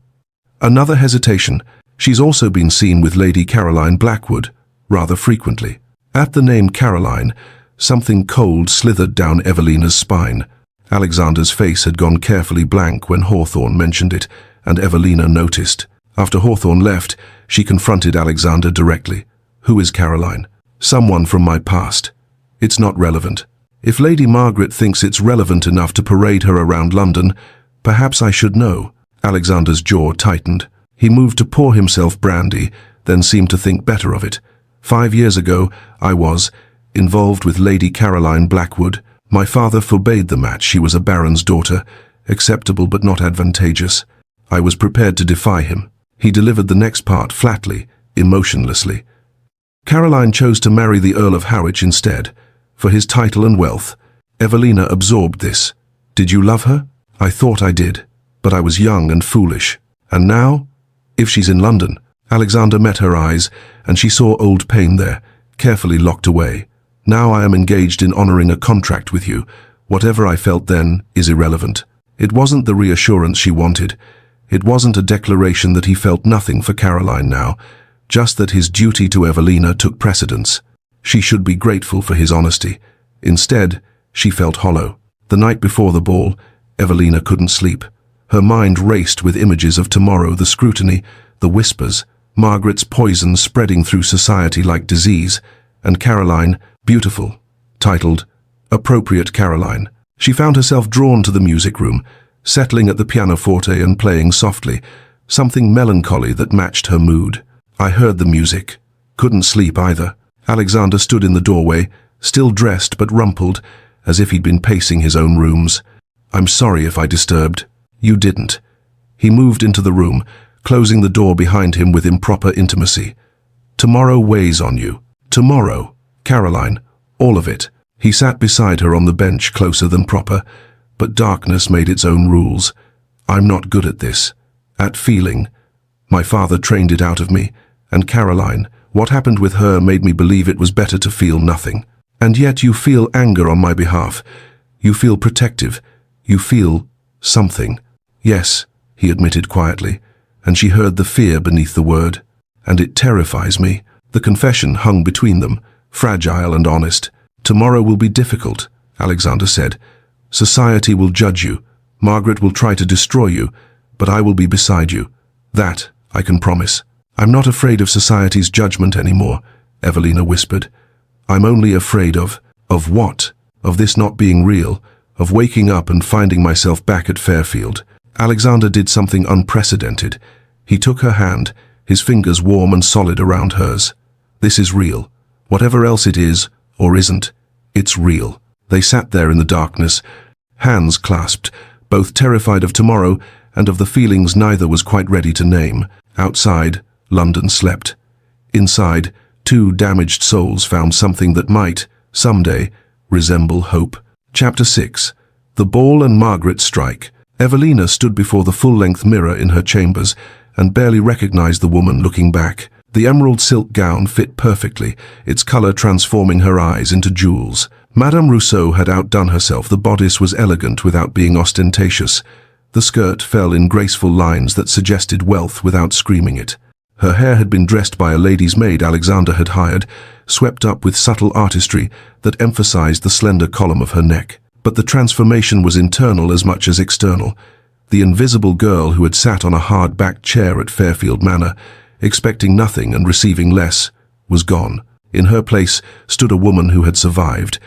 Another hesitation. "She's also been seen with Lady Caroline Blackwood, rather frequently." At the name Caroline, something cold slithered down Evelina's spine. Alexander's face had gone carefully blank when Hawthorne mentioned it, and Evelina noticed. After Hawthorne left, she confronted Alexander directly. "Who is Caroline?" "Someone from my past. It's not relevant. If Lady Margaret thinks it's relevant enough to parade her around London, perhaps I should know." Alexander's jaw tightened. He moved to pour himself brandy, then seemed to think better of it. 5 years ago, I was involved with Lady Caroline Blackwood. My father forbade the match. She was a baron's daughter, acceptable but not advantageous. I was prepared to defy him. He delivered the next part flatly, emotionlessly. Caroline chose to marry the Earl of Harwich instead, for his title and wealth. Evelina absorbed this. "Did you love her?" "I thought I did, but I was young and foolish. And now? If she's in London." Alexander met her eyes, and she saw old pain there, carefully locked away. "Now I am engaged in honoring a contract with you. Whatever I felt then is irrelevant." It wasn't the reassurance she wanted. It wasn't a declaration that he felt nothing for Caroline now, just that his duty to Evelina took precedence. She should be grateful for his honesty. Instead, she felt hollow. The night before the ball, Evelina couldn't sleep. Her mind raced with images of tomorrow, the scrutiny, the whispers, Margaret's poison spreading through society like disease, and Caroline, beautiful, titled, Appropriate Caroline. She found herself drawn to the music room, settling at the pianoforte and playing softly, something melancholy that matched her mood. I heard the music. Couldn't sleep either. Alexander stood in the doorway, still dressed but rumpled, as if he'd been pacing his own rooms. "I'm sorry if I disturbed." "You didn't." He moved into the room, closing the door behind him with improper intimacy. "Tomorrow weighs on you." "Tomorrow, Caroline, all of it." He sat beside her on the bench closer than proper, but darkness made its own rules. "I'm not good at this. At feeling. My father trained it out of me, and Caroline, what happened with her made me believe it was better to feel nothing. And yet you feel anger on my behalf. You feel protective. You feel something. Yes, he admitted quietly, and she heard the fear beneath the word. And it terrifies me. The confession hung between them, fragile and honest. Tomorrow will be difficult, Alexander said. Society will judge you. Margaret will try to destroy you, but I will be beside you. That I can promise. I'm not afraid of society's judgment anymore, Evelina whispered. I'm only afraid of what? Of this not being real, of waking up and finding myself back at Fairfield. Alexander did something unprecedented. He took her hand, his fingers warm and solid around hers. This is real. Whatever else it is, or isn't, it's real. They sat there in the darkness, hands clasped, both terrified of tomorrow and of the feelings neither was quite ready to name. Outside, London slept. Inside, two damaged souls found something that might, someday, resemble hope. Chapter 6. The Ball and Margaret Strike. Evelina stood before the full-length mirror in her chambers and barely recognized the woman looking back. The emerald silk gown fit perfectly, its color transforming her eyes into jewels. Madame Rousseau had outdone herself. The bodice was elegant without being ostentatious. The skirt fell in graceful lines that suggested wealth without screaming it. Her hair had been dressed by a lady's maid Alexander had hired, swept up with subtle artistry that emphasized the slender column of her neck. But the transformation was internal as much as external. The invisible girl who had sat on a hard-backed chair at Fairfield Manor, expecting nothing and receiving less, was gone. In her place stood a woman who had survived,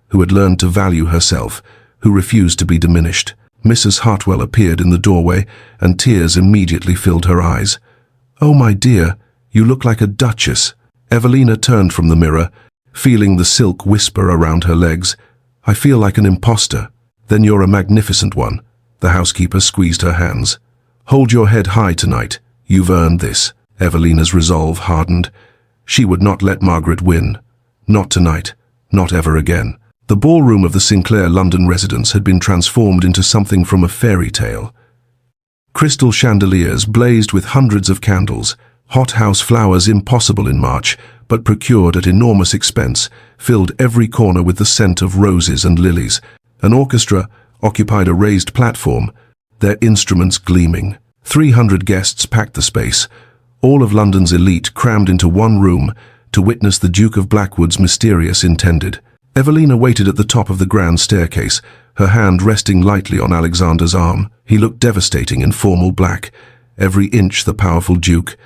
who had learned to value herself, who refused to be diminished. Mrs. Hartwell appeared in the doorway, and tears immediately filled her eyes. "Oh, my dear, you look like a duchess." Evelina turned from the mirror, feeling the silk whisper around her legs. "I feel like an imposter." "Then you're a magnificent one." The housekeeper squeezed her hands. "Hold your head high tonight. You've earned this." Evelina's resolve hardened. She would not let Margaret win. Not tonight. Not ever again. The ballroom of the Sinclair London residence had been transformed into something from a fairy tale. Crystal chandeliers blazed with hundreds of candles, hothouse flowers impossible in March, but procured at enormous expense, filled every corner with the scent of roses and lilies. An orchestra occupied a raised platform, their instruments gleaming. 300 guests packed the space, all of London's elite crammed into one room to witness the Duke of Blackwood's mysterious intended. Evelina waited at the top of the grand staircase, her hand resting lightly on Alexander's arm. He looked devastating in formal black, every inch the powerful Duke.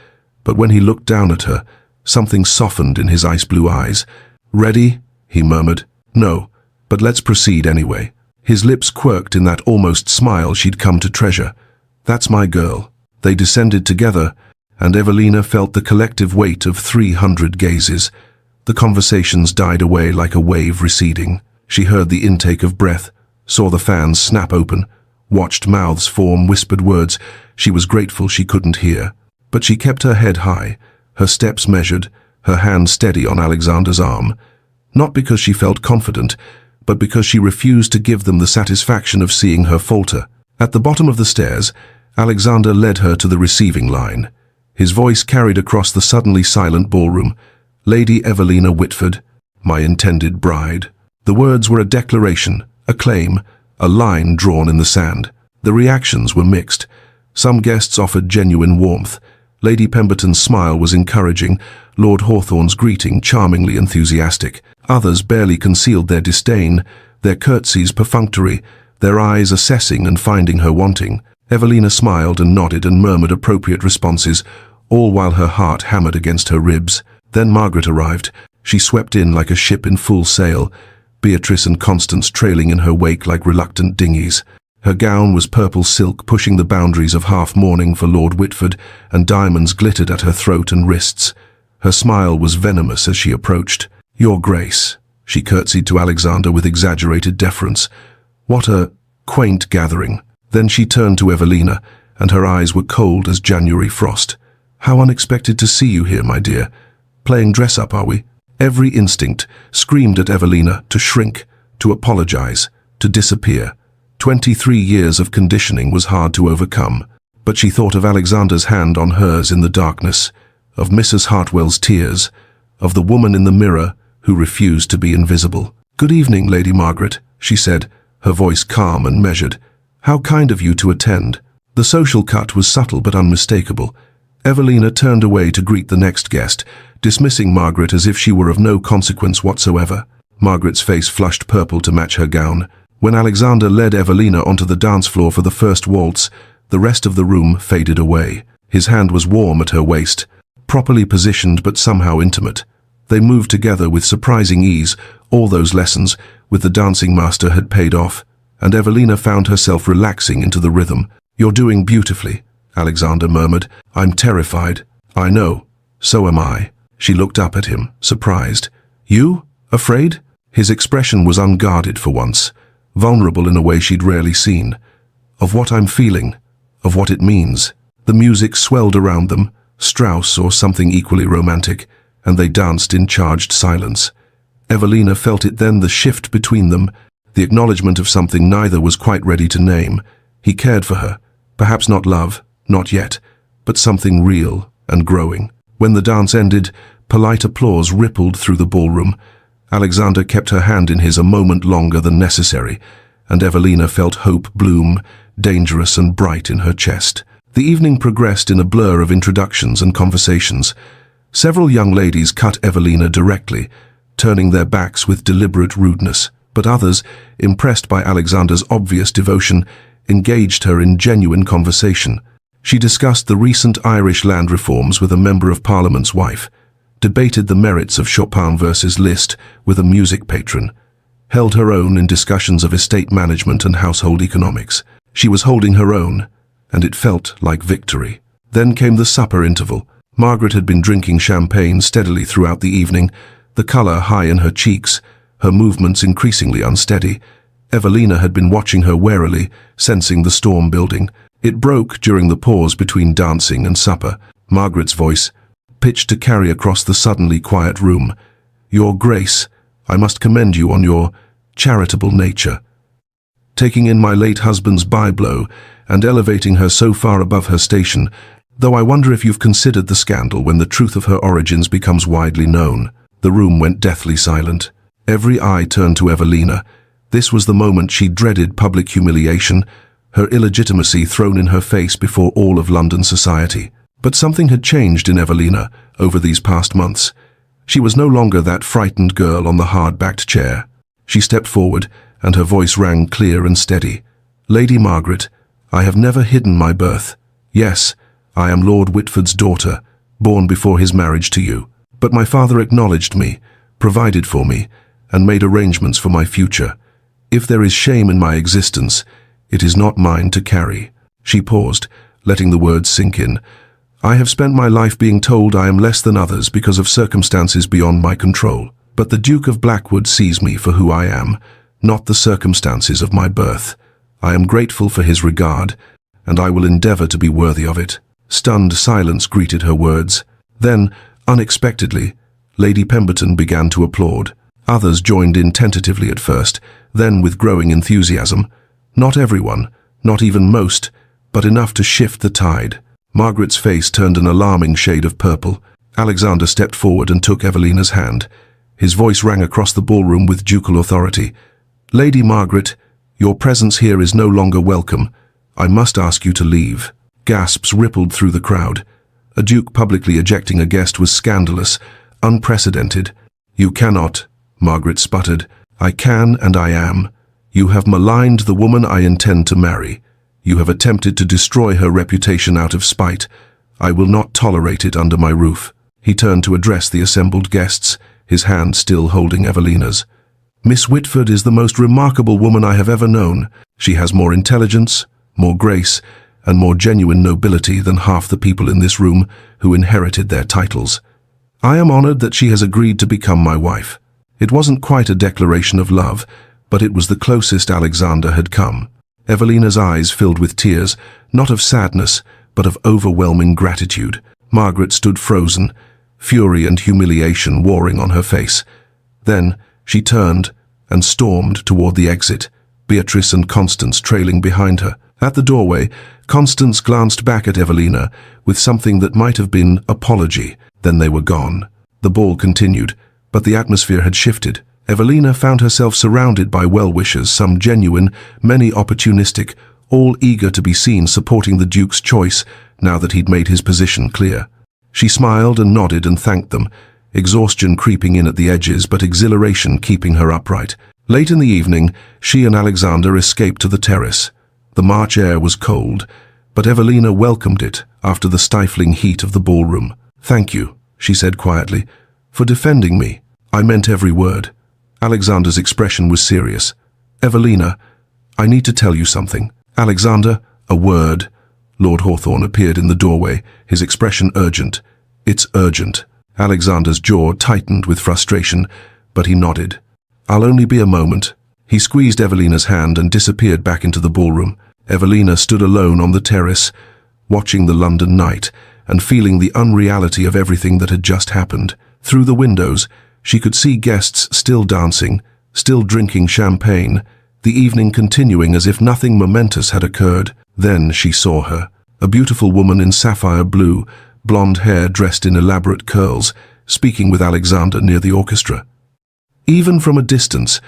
But when he looked down at her, something softened in his ice-blue eyes. "Ready?" he murmured. "No, but let's proceed anyway." His lips quirked in that almost smile she'd come to treasure. "That's my girl." They descended together, and Evelina felt the collective weight of 300 gazes. The conversations died away like a wave receding. She heard the intake of breath, saw the fans snap open, watched mouths form whispered words she was grateful she couldn't hear. But she kept her head high, her steps measured, her hand steady on Alexander's arm. Not because she felt confident, but because she refused to give them the satisfaction of seeing her falter. At the bottom of the stairs, Alexander led her to the receiving line. His voice carried across the suddenly silent ballroom. "Lady Evelina Whitford, my intended bride." The words were a declaration, a claim, a line drawn in the sand. The reactions were mixed. Some guests offered genuine warmth. Lady Pemberton's smile was encouraging, Lord Hawthorne's greeting charmingly enthusiastic. Others barely concealed their disdain, their curtsies perfunctory, their eyes assessing and finding her wanting. Evelina smiled and nodded and murmured appropriate responses, all while her heart hammered against her ribs. Then Margaret arrived. She swept in like a ship in full sail, Beatrice and Constance trailing in her wake like reluctant dinghies. Her gown was purple silk pushing the boundaries of half-mourning for Lord Whitford, and diamonds glittered at her throat and wrists. Her smile was venomous as she approached. "Your Grace," she curtsied to Alexander with exaggerated deference. What a quaint gathering. Then she turned to Evelina, and her eyes were cold as January frost. "How unexpected to see you here, my dear. Playing dress-up, are we?" Every instinct screamed at Evelina to shrink, to apologize, to disappear. 23 years of conditioning was hard to overcome, but she thought of Alexander's hand on hers in the darkness, of Mrs. Hartwell's tears, of the woman in the mirror who refused to be invisible. "Good evening, Lady Margaret," she said, her voice calm and measured. How kind of you to attend." The social cut was subtle but unmistakable. Evelina turned away to greet the next guest, dismissing Margaret as if she were of no consequence whatsoever. Margaret's face flushed purple to match her gown. When Alexander led Evelina onto the dance floor for the first waltz, the rest of the room faded away. His hand was warm at her waist, properly positioned but somehow intimate. They moved together with surprising ease. All those lessons with the dancing master had paid off, and Evelina found herself relaxing into the rhythm. "You're doing beautifully," Alexander murmured. "I'm terrified." "I know. So am I." She looked up at him, surprised. "You? Afraid?" His expression was unguarded for once, vulnerable in a way she'd rarely seen. "Of what I'm feeling, of what it means." The music swelled around them, Strauss or something equally romantic, and they danced in charged silence. Evelina felt it then, the shift between them, the acknowledgement of something neither was quite ready to name. He cared for her, perhaps not love, not yet, but something real and growing. When the dance ended, polite applause rippled through the ballroom. Alexander kept her hand in his a moment longer than necessary, and Evelina felt hope bloom, dangerous and bright in her chest. The evening progressed in a blur of introductions and conversations. Several young ladies cut Evelina directly, turning their backs with deliberate rudeness, but others, impressed by Alexander's obvious devotion, engaged her in genuine conversation. She discussed the recent Irish land reforms with a member of Parliament's wife, debated the merits of Chopin versus Liszt with a music patron, held her own in discussions of estate management and household economics. She was holding her own, and it felt like victory. Then came the supper interval. Margaret had been drinking champagne steadily throughout the evening, the color high in her cheeks, her movements increasingly unsteady. Evelina had been watching her warily, sensing the storm building. It broke during the pause between dancing and supper. Margaret's voice, pitched to carry across the suddenly quiet room. "Your Grace, I must commend you on your charitable nature. Taking in my late husband's byblow and elevating her so far above her station, though I wonder if you've considered the scandal when the truth of her origins becomes widely known." The room went deathly silent. Every eye turned to Evelina. This was the moment she dreaded: public humiliation, her illegitimacy thrown in her face before all of London society. But something had changed in Evelina over these past months. She was no longer that frightened girl on the hard-backed chair. She stepped forward, and her voice rang clear and steady. "Lady Margaret, I have never hidden my birth. Yes, I am Lord Whitford's daughter, born before his marriage to you. But my father acknowledged me, provided for me, and made arrangements for my future. If there is shame in my existence, it is not mine to carry." She paused, letting the words sink in. "I have spent my life being told I am less than others because of circumstances beyond my control. But the Duke of Blackwood sees me for who I am, not the circumstances of my birth. I am grateful for his regard, and I will endeavor to be worthy of it." Stunned silence greeted her words. Then, unexpectedly, Lady Pemberton began to applaud. Others joined in tentatively at first, then with growing enthusiasm. Not everyone, not even most, but enough to shift the tide. Margaret's face turned an alarming shade of purple. Alexander stepped forward and took Evelina's hand. His voice rang across the ballroom with ducal authority. "Lady Margaret, your presence here is no longer welcome. I must ask you to leave." Gasps rippled through the crowd. A duke publicly ejecting a guest was scandalous, unprecedented. "You cannot," Margaret sputtered. "I can and I am. You have maligned the woman I intend to marry. You have attempted to destroy her reputation out of spite. I will not tolerate it under my roof." He turned to address the assembled guests, his hand still holding Evelina's. "Miss Whitford is the most remarkable woman I have ever known. She has more intelligence, more grace, and more genuine nobility than half the people in this room who inherited their titles. I am honored that she has agreed to become my wife." It wasn't quite a declaration of love, but it was the closest Alexander had come. Evelina's eyes filled with tears, not of sadness, but of overwhelming gratitude. Margaret stood frozen, fury and humiliation warring on her face. Then she turned and stormed toward the exit, Beatrice and Constance trailing behind her. At the doorway, Constance glanced back at Evelina with something that might have been apology. Then they were gone. The ball continued, but the atmosphere had shifted. Evelina found herself surrounded by well-wishers, some genuine, many opportunistic, all eager to be seen supporting the Duke's choice now that he'd made his position clear. She smiled and nodded and thanked them, exhaustion creeping in at the edges but exhilaration keeping her upright. Late in the evening, she and Alexander escaped to the terrace. The March air was cold, but Evelina welcomed it after the stifling heat of the ballroom. "Thank you," she said quietly, "for defending me." "I meant every word." Alexander's expression was serious. "Evelina, I need to tell you something." "Alexander, a word." Lord Hawthorne appeared in the doorway, his expression urgent. "It's urgent." Alexander's jaw tightened with frustration, but he nodded. "I'll only be a moment." He squeezed Evelina's hand and disappeared back into the ballroom. Evelina stood alone on the terrace, watching the London night and feeling the unreality of everything that had just happened. Through the windows, she could see guests still dancing, still drinking champagne, the evening continuing as if nothing momentous had occurred. Then she saw her, a beautiful woman in sapphire blue, blonde hair dressed in elaborate curls, speaking with Alexander near the orchestra. Even from a distance,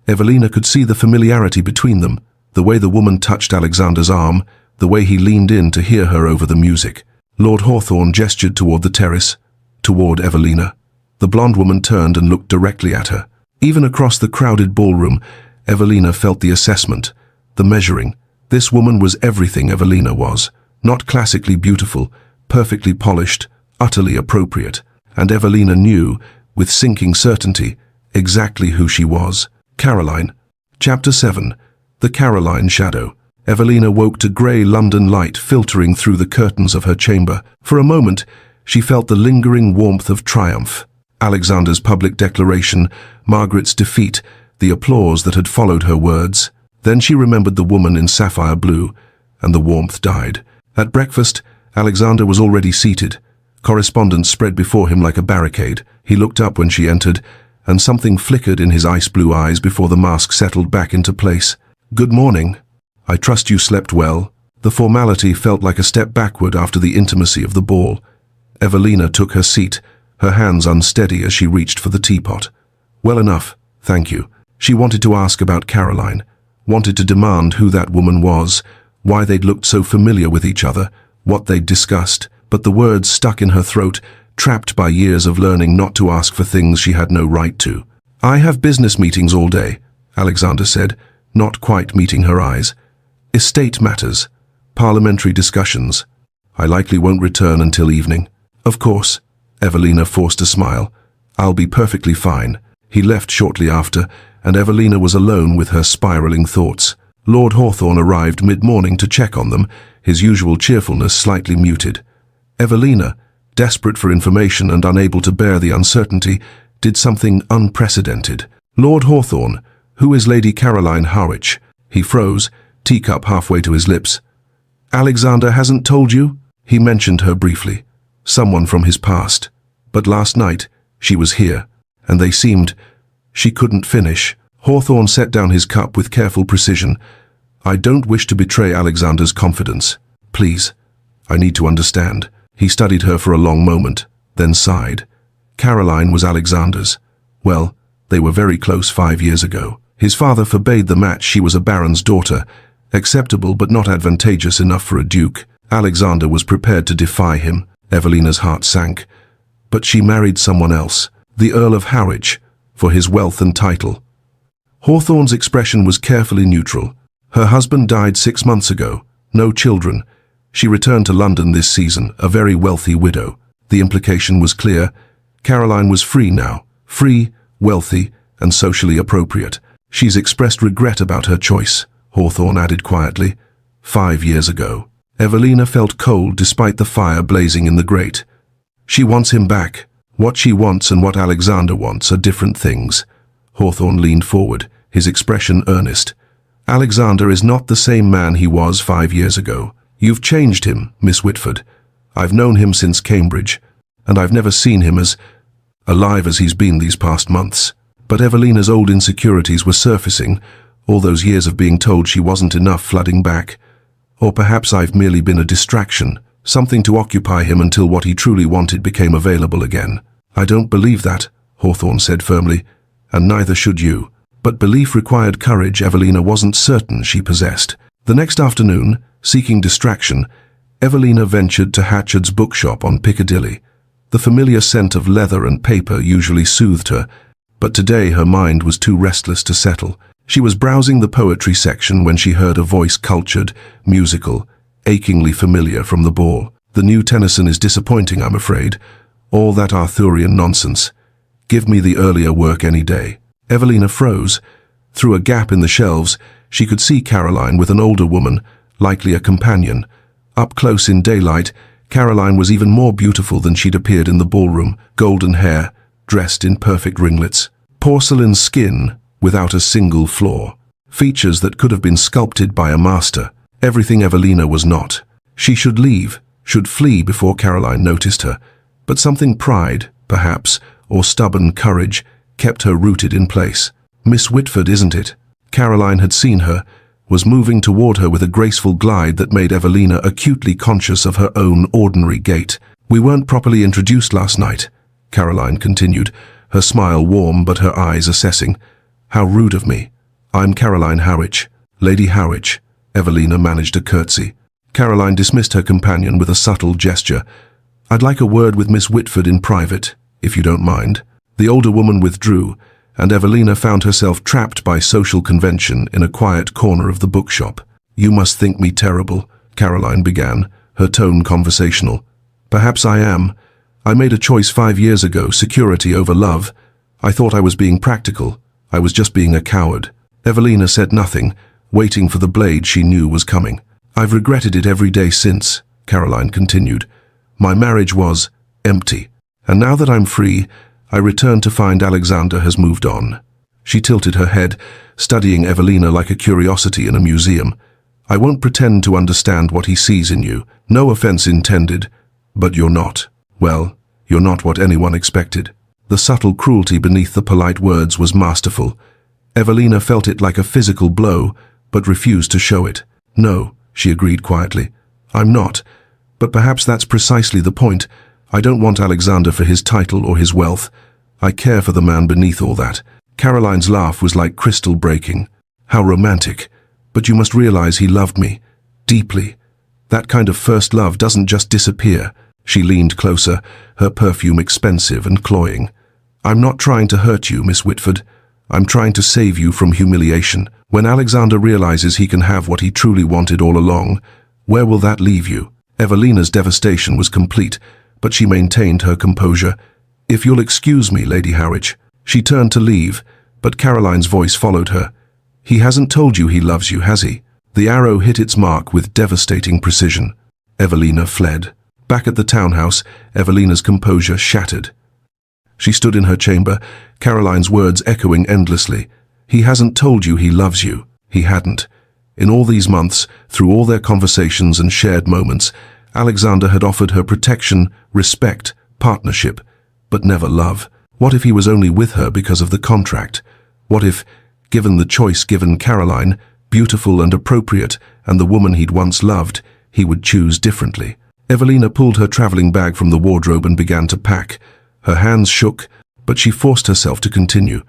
Evelina could see the familiarity between them, the way the woman touched Alexander's arm, the way he leaned in to hear her over the music. Lord Hawthorne gestured toward the terrace, toward Evelina. The blonde woman turned and looked directly at her. Even across the crowded ballroom, Evelina felt the assessment, the measuring. This woman was everything Evelina was, not classically beautiful, perfectly polished, utterly appropriate. And Evelina knew, with sinking certainty, exactly who she was. Caroline. Chapter 7. The Caroline Shadow. Evelina woke to grey London light filtering through the curtains of her chamber. For a moment, she felt the lingering warmth of triumph. Alexander's public declaration, Margaret's defeat, the applause that had followed her words. Then she remembered the woman in sapphire blue, and the warmth died. At breakfast, Alexander was already seated. Correspondence spread before him like a barricade. He looked up when she entered, and something flickered in his ice-blue eyes before the mask settled back into place. "Good morning. I trust you slept well." The formality felt like a step backward after the intimacy of the ball. Evelina took her seat, her hands unsteady as she reached for the teapot. "Well enough, thank you." She wanted to ask about Caroline, wanted to demand who that woman was, why they'd looked so familiar with each other, what they'd discussed, but the words stuck in her throat, trapped by years of learning not to ask for things she had no right to. "I have business meetings all day," Alexander said, not quite meeting her eyes. "Estate matters, parliamentary discussions. I likely won't return until evening." "Of course," Evelina forced a smile. "I'll be perfectly fine." He left shortly after, and Evelina was alone with her spiraling thoughts. Lord Hawthorne arrived mid-morning to check on them, his usual cheerfulness slightly muted. Evelina, desperate for information and unable to bear the uncertainty, did something unprecedented. "Lord Hawthorne, who is Lady Caroline Harwich?" He froze, teacup halfway to his lips. "Alexander hasn't told you?" He mentioned her briefly. Someone from his past. But last night, she was here, and they seemed... She couldn't finish. Hawthorne set down his cup with careful precision. "I don't wish to betray Alexander's confidence. Please, I need to understand." He studied her for a long moment, then sighed. Caroline was Alexander's. Well, they were very close 5 years ago. His father forbade the match. She was a baron's daughter, acceptable but not advantageous enough for a duke. Alexander was prepared to defy him. Evelina's heart sank. But she married someone else, the Earl of Harwich, for his wealth and title. Hawthorne's expression was carefully neutral. Her husband died 6 months ago, no children. She returned to London this season, a very wealthy widow. The implication was clear. Caroline was free now, free, wealthy, and socially appropriate. "She's expressed regret about her choice," Hawthorne added quietly. 5 years ago. Evelina felt cold despite the fire blazing in the grate. "She wants him back. What she wants and what Alexander wants are different things." Hawthorne leaned forward, his expression earnest. "Alexander is not the same man he was 5 years ago. You've changed him, Miss Whitford. I've known him since Cambridge, and I've never seen him as alive as he's been these past months." But Evelina's old insecurities were surfacing, all those years of being told she wasn't enough flooding back. Or perhaps I've merely been a distraction, something to occupy him until what he truly wanted became available again. "I don't believe that," Hawthorne said firmly, "and neither should you." But belief required courage Evelina wasn't certain she possessed. The next afternoon, seeking distraction, Evelina ventured to Hatchard's bookshop on Piccadilly. The familiar scent of leather and paper usually soothed her, but today her mind was too restless to settle. She was browsing the poetry section when she heard a voice cultured, musical, achingly familiar from the ball. "The new Tennyson is disappointing, I'm afraid. All that Arthurian nonsense. Give me the earlier work any day." Evelina froze. Through a gap in the shelves, she could see Caroline with an older woman, likely a companion. Up close in daylight, Caroline was even more beautiful than she'd appeared in the ballroom, golden hair, dressed in perfect ringlets. Porcelain skin, without a single flaw. Features that could have been sculpted by a master. Everything Evelina was not. She should leave, should flee before Caroline noticed her. But something pride, perhaps, or stubborn courage, kept her rooted in place. "Miss Whitford, isn't it?" Caroline had seen her, was moving toward her with a graceful glide that made Evelina acutely conscious of her own ordinary gait. "We weren't properly introduced last night," Caroline continued, her smile warm but her eyes assessing. "How rude of me. I'm Caroline Howich." "Lady Howich." Evelina managed a curtsy. Caroline dismissed her companion with a subtle gesture. "I'd like a word with Miss Whitford in private, if you don't mind." The older woman withdrew, and Evelina found herself trapped by social convention in a quiet corner of the bookshop. "You must think me terrible," Caroline began, her tone conversational. "Perhaps I am. I made a choice 5 years ago, security over love. I thought I was being practical. I was just being a coward." Evelina said nothing, waiting for the blade she knew was coming. "I've regretted it every day since," Caroline continued. "My marriage was empty. And now that I'm free, I return to find Alexander has moved on." She tilted her head, studying Evelina like a curiosity in a museum. "I won't pretend to understand what he sees in you. No offense intended, but you're not. Well, you're not what anyone expected." The subtle cruelty beneath the polite words was masterful. Evelina felt it like a physical blow, but refused to show it. "No," she agreed quietly. "I'm not. But perhaps that's precisely the point. I don't want Alexander for his title or his wealth. I care for the man beneath all that." Caroline's laugh was like crystal breaking. "How romantic. But you must realize he loved me. Deeply. That kind of first love doesn't just disappear." She leaned closer, her perfume expensive and cloying. "I'm not trying to hurt you, Miss Whitford. I'm trying to save you from humiliation. When Alexander realizes he can have what he truly wanted all along, where will that leave you?" Evelina's devastation was complete, but she maintained her composure. "If you'll excuse me, Lady Howich." She turned to leave, but Caroline's voice followed her. "He hasn't told you he loves you, has he?" The arrow hit its mark with devastating precision. Evelina fled. Back at the townhouse, Evelina's composure shattered. She stood in her chamber, Caroline's words echoing endlessly. "He hasn't told you he loves you." He hadn't. In all these months, through all their conversations and shared moments, Alexander had offered her protection, respect, partnership, but never love. What if he was only with her because of the contract? What if, given the choice given Caroline, beautiful and appropriate, and the woman he'd once loved, he would choose differently? Evelina pulled her traveling bag from the wardrobe and began to pack. Her hands shook, but she forced herself to continue.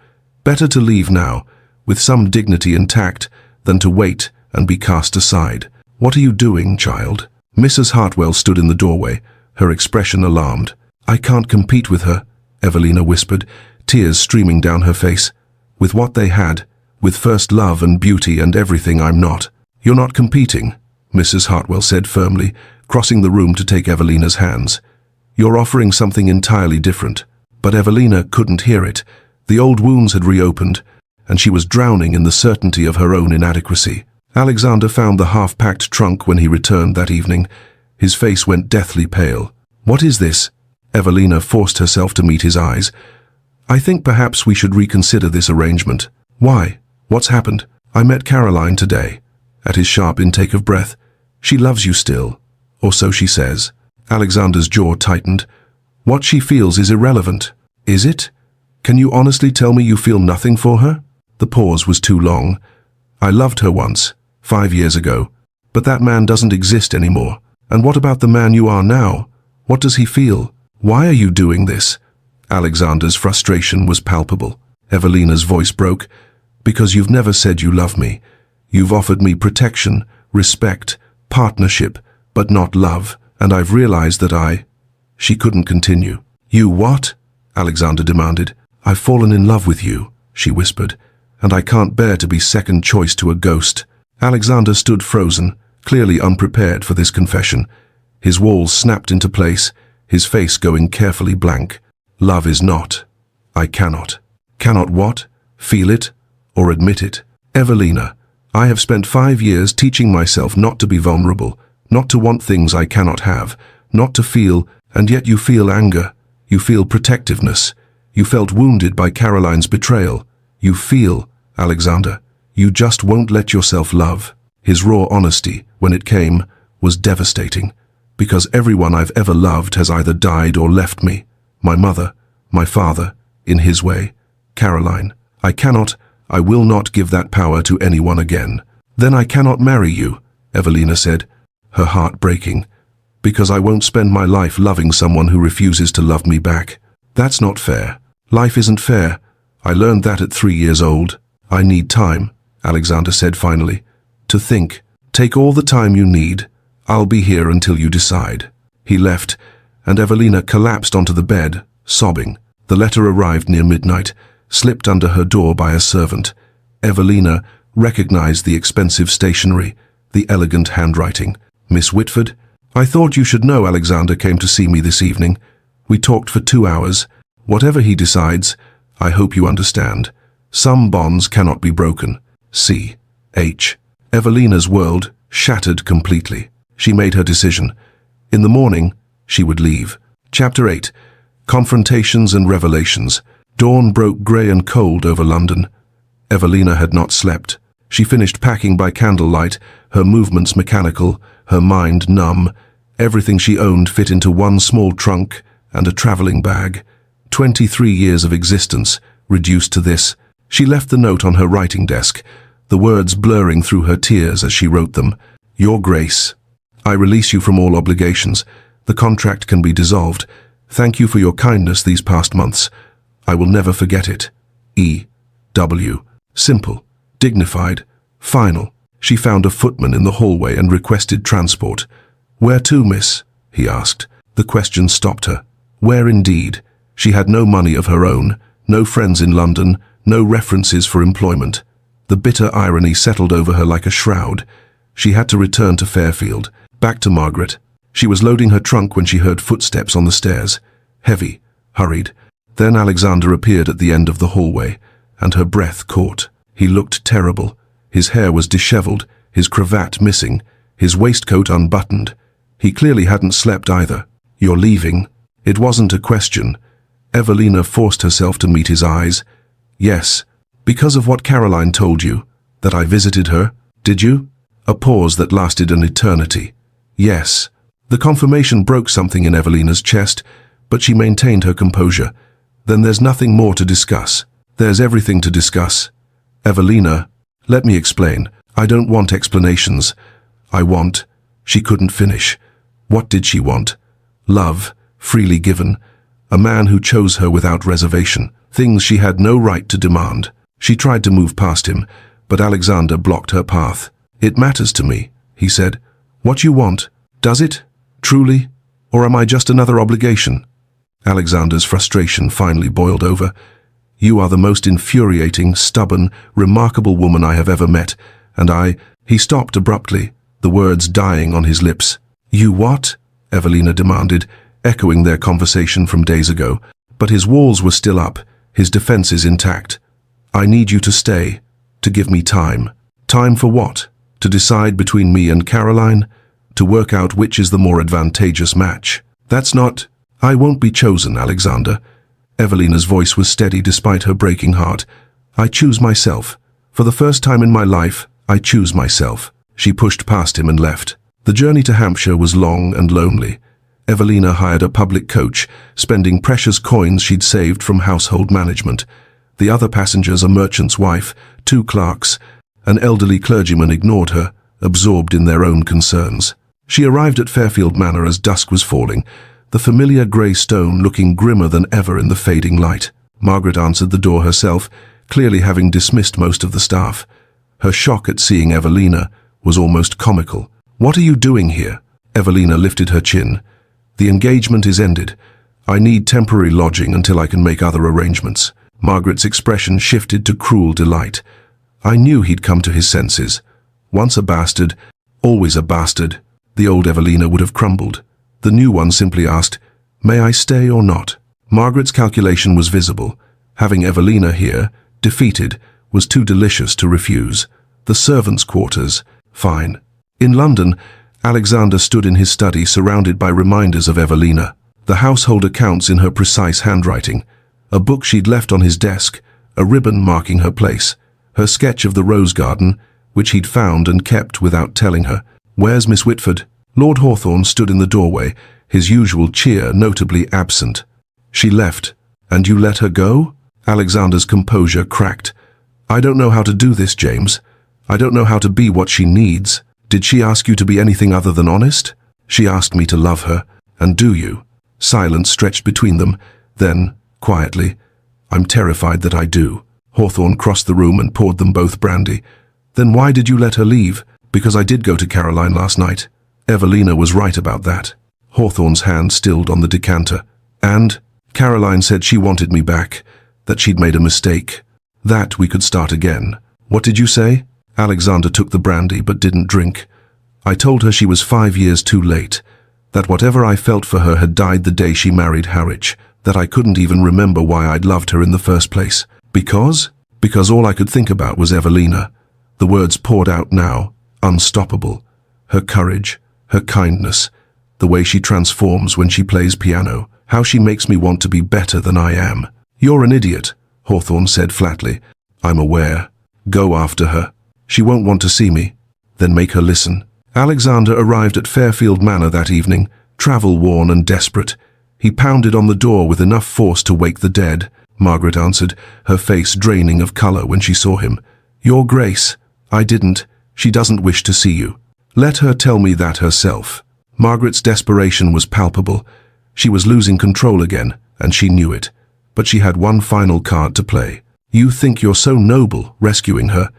Better to leave now, with some dignity intact, than to wait and be cast aside. "What are you doing, child?" Mrs. Hartwell stood in the doorway, her expression alarmed. "I can't compete with her," Evelina whispered, tears streaming down her face. "With what they had, with first love and beauty and everything I'm not." "You're not competing," Mrs. Hartwell said firmly, crossing the room to take Evelina's hands. "You're offering something entirely different." But Evelina couldn't hear it. The old wounds had reopened, and she was drowning in the certainty of her own inadequacy. Alexander found the half-packed trunk when he returned that evening. His face went deathly pale. "What is this?" Evelina forced herself to meet his eyes. "I think perhaps we should reconsider this arrangement." "Why? What's happened?" "I met Caroline today." At his sharp intake of breath. "She loves you still, or so she says." Alexander's jaw tightened. "What she feels is irrelevant." "Is it? Can you honestly tell me you feel nothing for her?" The pause was too long. "I loved her once, 5 years ago, but that man doesn't exist anymore. And what about the man you are now? What does he feel? Why are you doing this?" Alexander's frustration was palpable. Evelina's voice broke. "Because you've never said you love me. You've offered me protection, respect, partnership, but not love, and I've realized that She couldn't continue. You what? Alexander demanded. I've fallen in love with you, she whispered, and I can't bear to be second choice to a ghost. Alexander stood frozen, clearly unprepared for this confession. His walls snapped into place, his face going carefully blank. Love is not. I cannot. Cannot what? Feel it? Or admit it? Evelina, I have spent 5 years teaching myself not to be vulnerable, not to want things I cannot have, not to feel, and yet you feel anger. You feel protectiveness. You felt wounded by Caroline's betrayal. You feel, Alexander, you just won't let yourself love. His raw honesty, when it came, was devastating, because everyone I've ever loved has either died or left me. My mother, my father, in his way. Caroline, I will not give that power to anyone again. Then I cannot marry you, Evelina said, her heart breaking, because I won't spend my life loving someone who refuses to love me back. That's not fair. Life isn't fair. I learned that at 3 years old. I need time, Alexander said finally, to think. Take all the time you need. I'll be here until you decide. He left, and Evelina collapsed onto the bed, sobbing. The letter arrived near midnight, slipped under her door by a servant. Evelina recognized the expensive stationery, the elegant handwriting. Miss Whitford, I thought you should know Alexander came to see me this evening. We talked for 2 hours. Whatever he decides, I hope you understand. Some bonds cannot be broken. C. H. Evelina's world shattered completely. She made her decision. In the morning, she would leave. Chapter 8. Confrontations and Revelations. Dawn broke grey and cold over London. Evelina had not slept. She finished packing by candlelight, her movements mechanical, her mind numb. Everything she owned fit into one small trunk and a traveling bag. 23 years of existence, reduced to this. She left the note on her writing desk, the words blurring through her tears as she wrote them. Your Grace, I release you from all obligations. The contract can be dissolved. Thank you for your kindness these past months. I will never forget it. E. W. Simple, dignified, final. She found a footman in the hallway and requested transport. Where to, miss? He asked. The question stopped her. Where indeed? She had no money of her own, no friends in London, no references for employment. The bitter irony settled over her like a shroud. She had to return to Fairfield, back to Margaret. She was loading her trunk when she heard footsteps on the stairs. Heavy, hurried. Then Alexander appeared at the end of the hallway, and her breath caught. He looked terrible. His hair was disheveled, his cravat missing, his waistcoat unbuttoned. He clearly hadn't slept either. You're leaving? It wasn't a question. Evelina forced herself to meet his eyes. Yes, because of what Caroline told you, that I visited her, did you? A pause that lasted an eternity. Yes. The confirmation broke something in Evelina's chest, but she maintained her composure. Then there's nothing more to discuss. There's everything to discuss. Evelina, let me explain. I don't want explanations. I want... She couldn't finish. What did she want? Love, freely given. A man who chose her without reservation. Things she had no right to demand. She tried to move past him, but Alexander blocked her path. It matters to me, he said. What you want, does it? Truly? Or am I just another obligation? Alexander's frustration finally boiled over. You are the most infuriating, stubborn, remarkable woman I have ever met, and He stopped abruptly, the words dying on his lips. You what? Evelina demanded, echoing their conversation from days ago. But his walls were still up, his defenses intact. I need you to stay, to give me time. Time for what? To decide between me and Caroline? To work out which is the more advantageous match? That's not... I won't be chosen, Alexander. Evelina's voice was steady despite her breaking heart. I choose myself. For the first time in my life, I choose myself. She pushed past him and left. The journey to Hampshire was long and lonely. Evelina hired a public coach, spending precious coins she'd saved from household management. The other passengers, a merchant's wife, 2 clerks. An elderly clergyman ignored her, absorbed in their own concerns. She arrived at Fairfield Manor as dusk was falling, the familiar grey stone looking grimmer than ever in the fading light. Margaret answered the door herself, clearly having dismissed most of the staff. Her shock at seeing Evelina was almost comical. "What are you doing here?" Evelina lifted her chin. "The engagement is ended. I need temporary lodging until I can make other arrangements." Margaret's expression shifted to cruel delight. I knew he'd come to his senses. Once a bastard, always a bastard. The old Evelina would have crumbled. The new one simply asked, "May I stay or not?" Margaret's calculation was visible. Having Evelina here, defeated, was too delicious to refuse. The servants' quarters, fine. In London, Alexander stood in his study surrounded by reminders of Evelina. The household accounts in her precise handwriting, a book she'd left on his desk, a ribbon marking her place, her sketch of the rose garden, which he'd found and kept without telling her. "Where's Miss Whitford?" Lord Hawthorne stood in the doorway, his usual cheer notably absent. "She left. And you let her go?" Alexander's composure cracked. "I don't know how to do this, James. I don't know how to be what she needs. Did she ask you to be anything other than honest?" "She asked me to love her. And do you?" Silence stretched between them. Then, quietly, "I'm terrified that I do." Hawthorne crossed the room and poured them both brandy. "Then why did you let her leave?" "Because I did go to Caroline last night. Evelina was right about that." Hawthorne's hand stilled on the decanter. "And Caroline said she wanted me back, that she'd made a mistake, that we could start again." "What did you say?" Alexander took the brandy but didn't drink. "I told her she was 5 years too late, that whatever I felt for her had died the day she married Harwich, that I couldn't even remember why I'd loved her in the first place. Because all I could think about was Evelina." The words poured out now, unstoppable. Her courage, her kindness, the way she transforms when she plays piano, how she makes me want to be better than I am. "You're an idiot," Hawthorne said flatly. "I'm aware. Go after her. She won't want to see me. Then make her listen." Alexander arrived at Fairfield Manor that evening, travel-worn and desperate. He pounded on the door with enough force to wake the dead. Margaret answered, her face draining of colour when she saw him. "Your Grace, I didn't. She doesn't wish to see you." "Let her tell me that herself." Margaret's desperation was palpable. She was losing control again, and she knew it. But she had one final card to play. "You think you're so noble, rescuing her,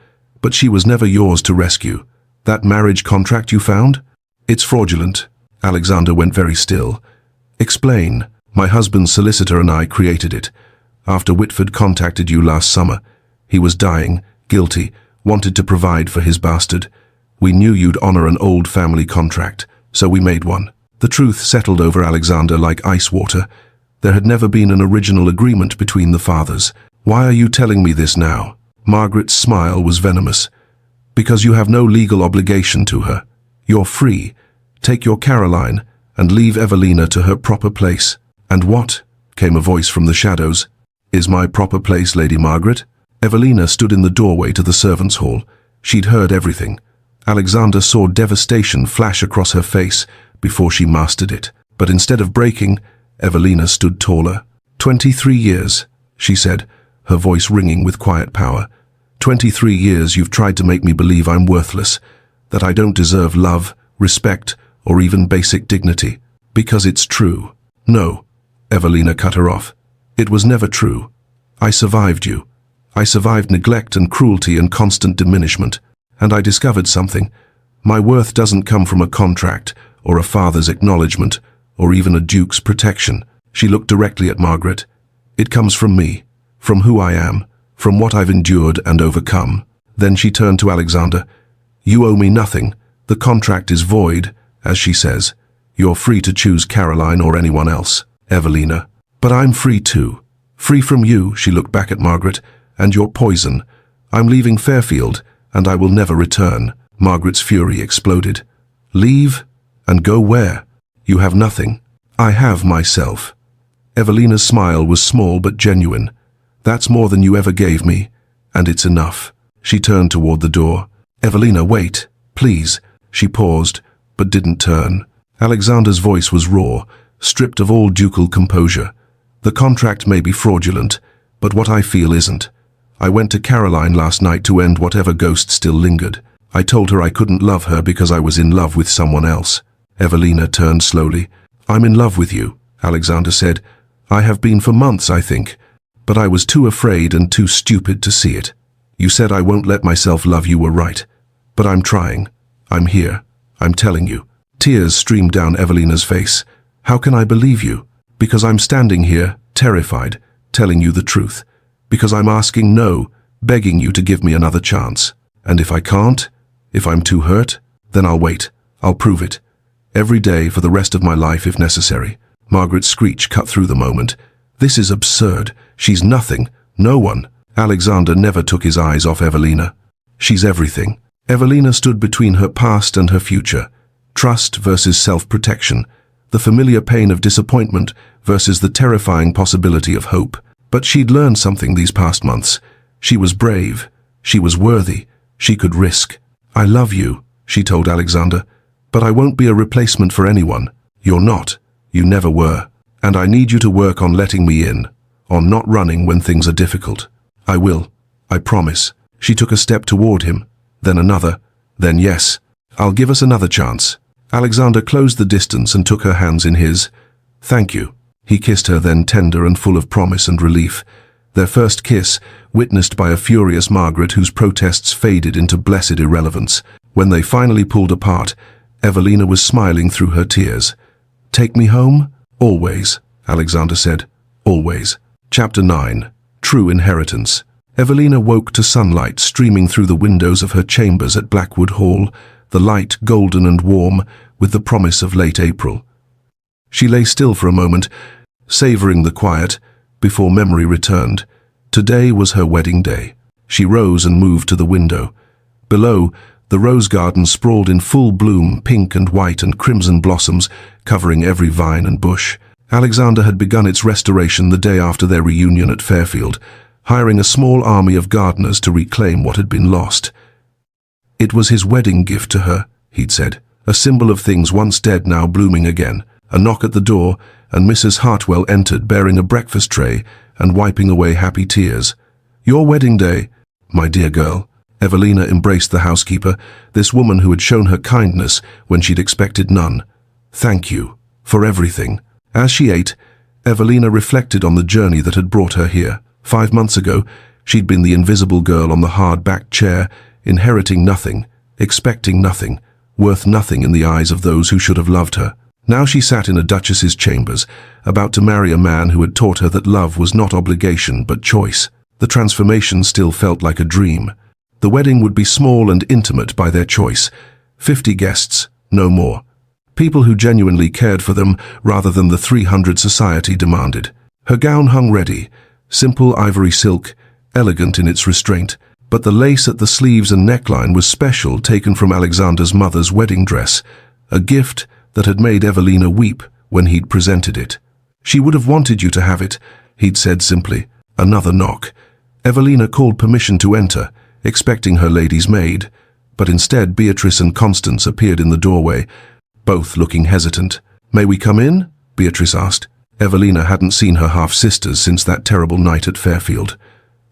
but she was never yours to rescue. That marriage contract you found? It's fraudulent." Alexander went very still. "Explain." "My husband's solicitor and I created it. After Whitford contacted you last summer, he was dying, guilty, wanted to provide for his bastard. We knew you'd honor an old family contract, so we made one." The truth settled over Alexander like ice water. There had never been an original agreement between the fathers. "Why are you telling me this now?" Margaret's smile was venomous. "Because you have no legal obligation to her. You're free. Take your Caroline and leave Evelina to her proper place." "And what?" came a voice from the shadows. "Is my proper place, Lady Margaret?" Evelina stood in the doorway to the servants' hall. She'd heard everything. Alexander saw devastation flash across her face before she mastered it. But instead of breaking, Evelina stood taller. 23 years, she said, her voice ringing with quiet power. 23 years you've tried to make me believe I'm worthless, that I don't deserve love, respect, or even basic dignity. Because it's true." "No," Evelina cut her off. "It was never true. I survived you. I survived neglect and cruelty and constant diminishment. And I discovered something. My worth doesn't come from a contract, or a father's acknowledgement, or even a duke's protection." She looked directly at Margaret. "It comes from me, from who I am, from what I've endured and overcome." Then she turned to Alexander. "You owe me nothing. The contract is void, as she says. You're free to choose Caroline or anyone else, Evelina. But I'm free too. Free from you," she looked back at Margaret, "and your poison. I'm leaving Fairfield, and I will never return." Margaret's fury exploded. "Leave? And go where? You have nothing." "I have myself." Evelina's smile was small but genuine. "That's more than you ever gave me, and it's enough." She turned toward the door. "Evelina, wait, please." She paused, but didn't turn. Alexander's voice was raw, stripped of all ducal composure. "The contract may be fraudulent, but what I feel isn't. I went to Caroline last night to end whatever ghost still lingered. I told her I couldn't love her because I was in love with someone else." Evelina turned slowly. "I'm in love with you," Alexander said. "I have been for months, I think, but I was too afraid and too stupid to see it. You said I won't let myself love you were right, but I'm trying. I'm here. I'm telling you." Tears streamed down Evelina's face. "How can I believe you? Because I'm standing here, terrified, telling you the truth. Because I'm asking no, begging you to give me another chance. And if I can't, if I'm too hurt, then I'll wait. I'll prove it. Every day for the rest of my life if necessary." Margaret's screech cut through the moment. "This is absurd. She's nothing. No one." Alexander never took his eyes off Evelina. "She's everything." Evelina stood between her past and her future. Trust versus self-protection. The familiar pain of disappointment versus the terrifying possibility of hope. But she'd learned something these past months. She was brave. She was worthy. She could risk. "I love you," she told Alexander, "but I won't be a replacement for anyone. You're not. You never were. And I need you to work on letting me in, on not running when things are difficult." "I will. I promise." She took a step toward him, then another, then yes. "I'll give us another chance." Alexander closed the distance and took her hands in his. "Thank you." He kissed her, then tender and full of promise and relief. Their first kiss, witnessed by a furious Margaret whose protests faded into blessed irrelevance. When they finally pulled apart, Evelina was smiling through her tears. "Take me home?" "Always," Alexander said. "Always." Chapter 9. True Inheritance. Evelina woke to sunlight streaming through the windows of her chambers at Blackwood Hall, the light golden and warm, with the promise of late April. She lay still for a moment, savoring the quiet, before memory returned. Today was her wedding day. She rose and moved to the window. Below, the rose garden sprawled in full bloom, pink and white and crimson blossoms covering every vine and bush. Alexander had begun its restoration the day after their reunion at Fairfield, hiring a small army of gardeners to reclaim what had been lost. It was his wedding gift to her, he'd said, a symbol of things once dead now blooming again. A knock at the door, and Mrs. Hartwell entered bearing a breakfast tray and wiping away happy tears. "Your wedding day, my dear girl." Evelina embraced the housekeeper, this woman who had shown her kindness when she'd expected none. "Thank you for everything." As she ate, Evelina reflected on the journey that had brought her here. 5 months ago, she'd been the invisible girl on the hard-backed chair, inheriting nothing, expecting nothing, worth nothing in the eyes of those who should have loved her. Now she sat in a duchess's chambers, about to marry a man who had taught her that love was not obligation but choice. The transformation still felt like a dream. The wedding would be small and intimate by their choice. 50 guests, no more. People who genuinely cared for them rather than the 300 society demanded. Her gown hung ready, simple ivory silk, elegant in its restraint, but the lace at the sleeves and neckline was special, taken from Alexander's mother's wedding dress, a gift that had made Evelina weep when he'd presented it. "She would have wanted you to have it," he'd said simply. Another knock. Evelina called permission to enter, expecting her lady's maid, but instead Beatrice and Constance appeared in the doorway, both looking hesitant. "May we come in?" Beatrice asked. Evelina hadn't seen her half-sisters since that terrible night at Fairfield.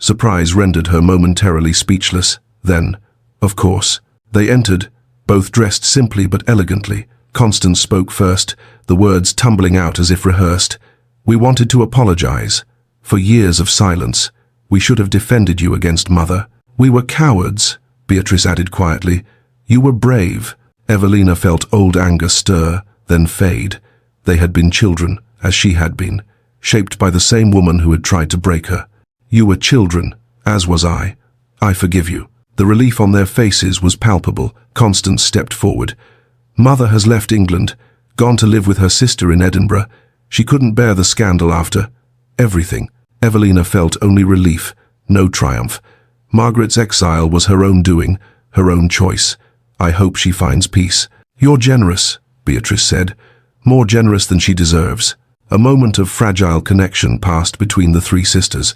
Surprise rendered her momentarily speechless. Then, of course, they entered, both dressed simply but elegantly. Constance spoke first, the words tumbling out as if rehearsed. "We wanted to apologize. For years of silence. We should have defended you against Mother. We were cowards," Beatrice added quietly. "You were brave." Evelina felt old anger stir, then fade. They had been children, as she had been, shaped by the same woman who had tried to break her. "You were children, as was I. I forgive you." The relief on their faces was palpable. Constance stepped forward. "Mother has left England, gone to live with her sister in Edinburgh. She couldn't bear the scandal after. Everything." Evelina felt only relief, no triumph. Margaret's exile was her own doing, her own choice. "I hope she finds peace." "You're generous," Beatrice said, "more generous than she deserves." A moment of fragile connection passed between the three sisters.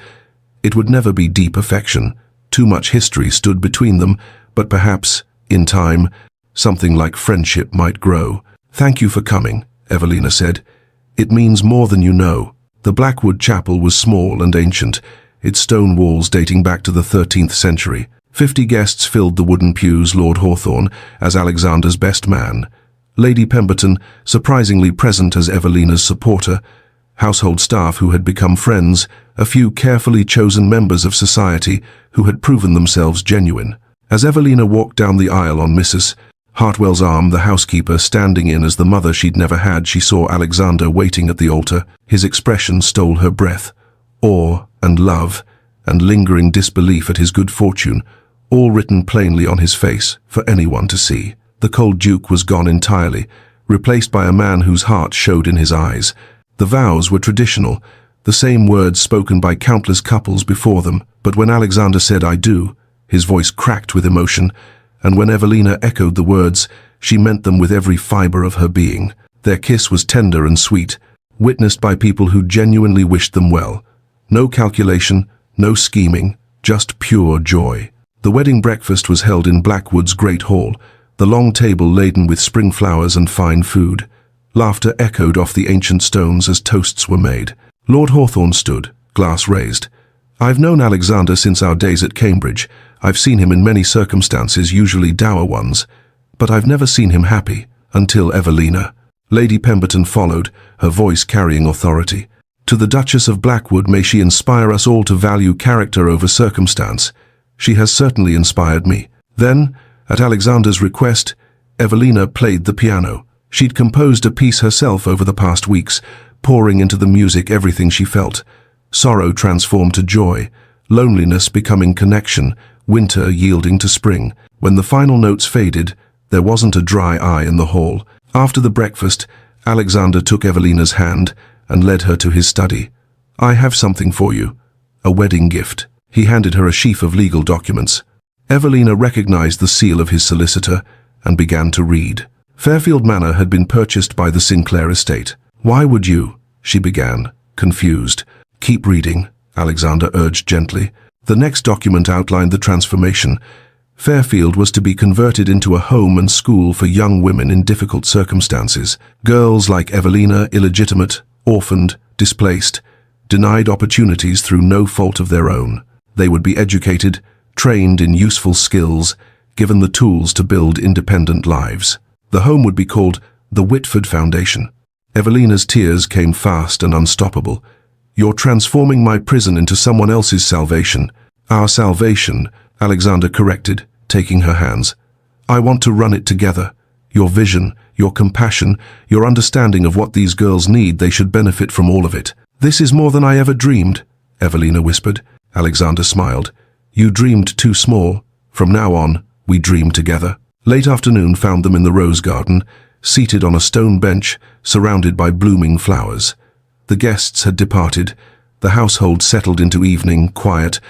It would never be deep affection. Too much history stood between them, but perhaps, in time, something like friendship might grow. "Thank you for coming," Evelina said. "It means more than you know." The Blackwood Chapel was small and ancient, its stone walls dating back to the 13th century. 50 guests filled the wooden pews, Lord Hawthorne as Alexander's best man, Lady Pemberton surprisingly present as Evelina's supporter, household staff who had become friends, a few carefully chosen members of society who had proven themselves genuine. As Evelina walked down the aisle on Mrs. Hartwell's arm, the housekeeper, standing in as the mother she'd never had. She saw Alexander waiting at the altar. His expression stole her breath. Awe and love and lingering disbelief at his good fortune, all written plainly on his face for anyone to see. The cold duke was gone entirely, replaced by a man whose heart showed in his eyes. The vows were traditional, the same words spoken by countless couples before them, but when Alexander said "I do," his voice cracked with emotion, and when Evelina echoed the words, she meant them with every fiber of her being. Their kiss was tender and sweet, witnessed by people who genuinely wished them well. No calculation, no scheming, just pure joy. The wedding breakfast was held in Blackwood's great hall, the long table laden with spring flowers and fine food. Laughter echoed off the ancient stones as toasts were made. Lord Hawthorne stood, glass raised. "I've known Alexander since our days at Cambridge. I've seen him in many circumstances, usually dour ones, but I've never seen him happy, until Evelina." Lady Pemberton followed, her voice carrying authority. "To the Duchess of Blackwood, may she inspire us all to value character over circumstance. She has certainly inspired me." Then, at Alexander's request, Evelina played the piano. She'd composed a piece herself over the past weeks, pouring into the music everything she felt. Sorrow transformed to joy, loneliness becoming connection, winter yielding to spring. When the final notes faded, there wasn't a dry eye in the hall. After the breakfast, Alexander took Evelina's hand and led her to his study. "I have something for you, a wedding gift." He handed her a sheaf of legal documents. Evelina recognized the seal of his solicitor and began to read. Fairfield Manor had been purchased by the Sinclair estate. "Why would you?" she began, confused. "Keep reading," Alexander urged gently. The next document outlined the transformation. Fairfield was to be converted into a home and school for young women in difficult circumstances. Girls like Evelina, illegitimate, orphaned, displaced, denied opportunities through no fault of their own. They would be educated, trained in useful skills, given the tools to build independent lives. The home would be called the Whitford Foundation. Evelina's tears came fast and unstoppable. "You're transforming my prison into someone else's salvation." "Our salvation," Alexander corrected, taking her hands. "I want to run it together. Your vision, your compassion, your understanding of what these girls need, they should benefit from all of it." "This is more than I ever dreamed," Evelina whispered. Alexander smiled. "You dreamed too small. From now on, we dream together." Late afternoon found them in the rose garden, seated on a stone bench, surrounded by blooming flowers. The guests had departed, the household settled into evening, quiet,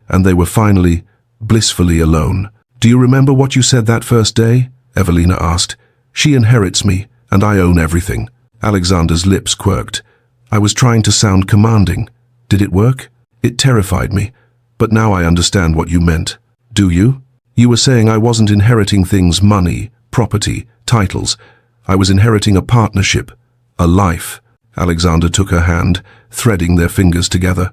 and they were finally, blissfully alone. "Do you remember what you said that first day?" Evelina asked. "She inherits me, and I own everything." Alexander's lips quirked. "I was trying to sound commanding. Did it work?" "It terrified me, but now I understand what you meant." "Do you?" "You were saying I wasn't inheriting things, money, property, titles. I was inheriting a partnership, a life." Alexander took her hand, threading their fingers together.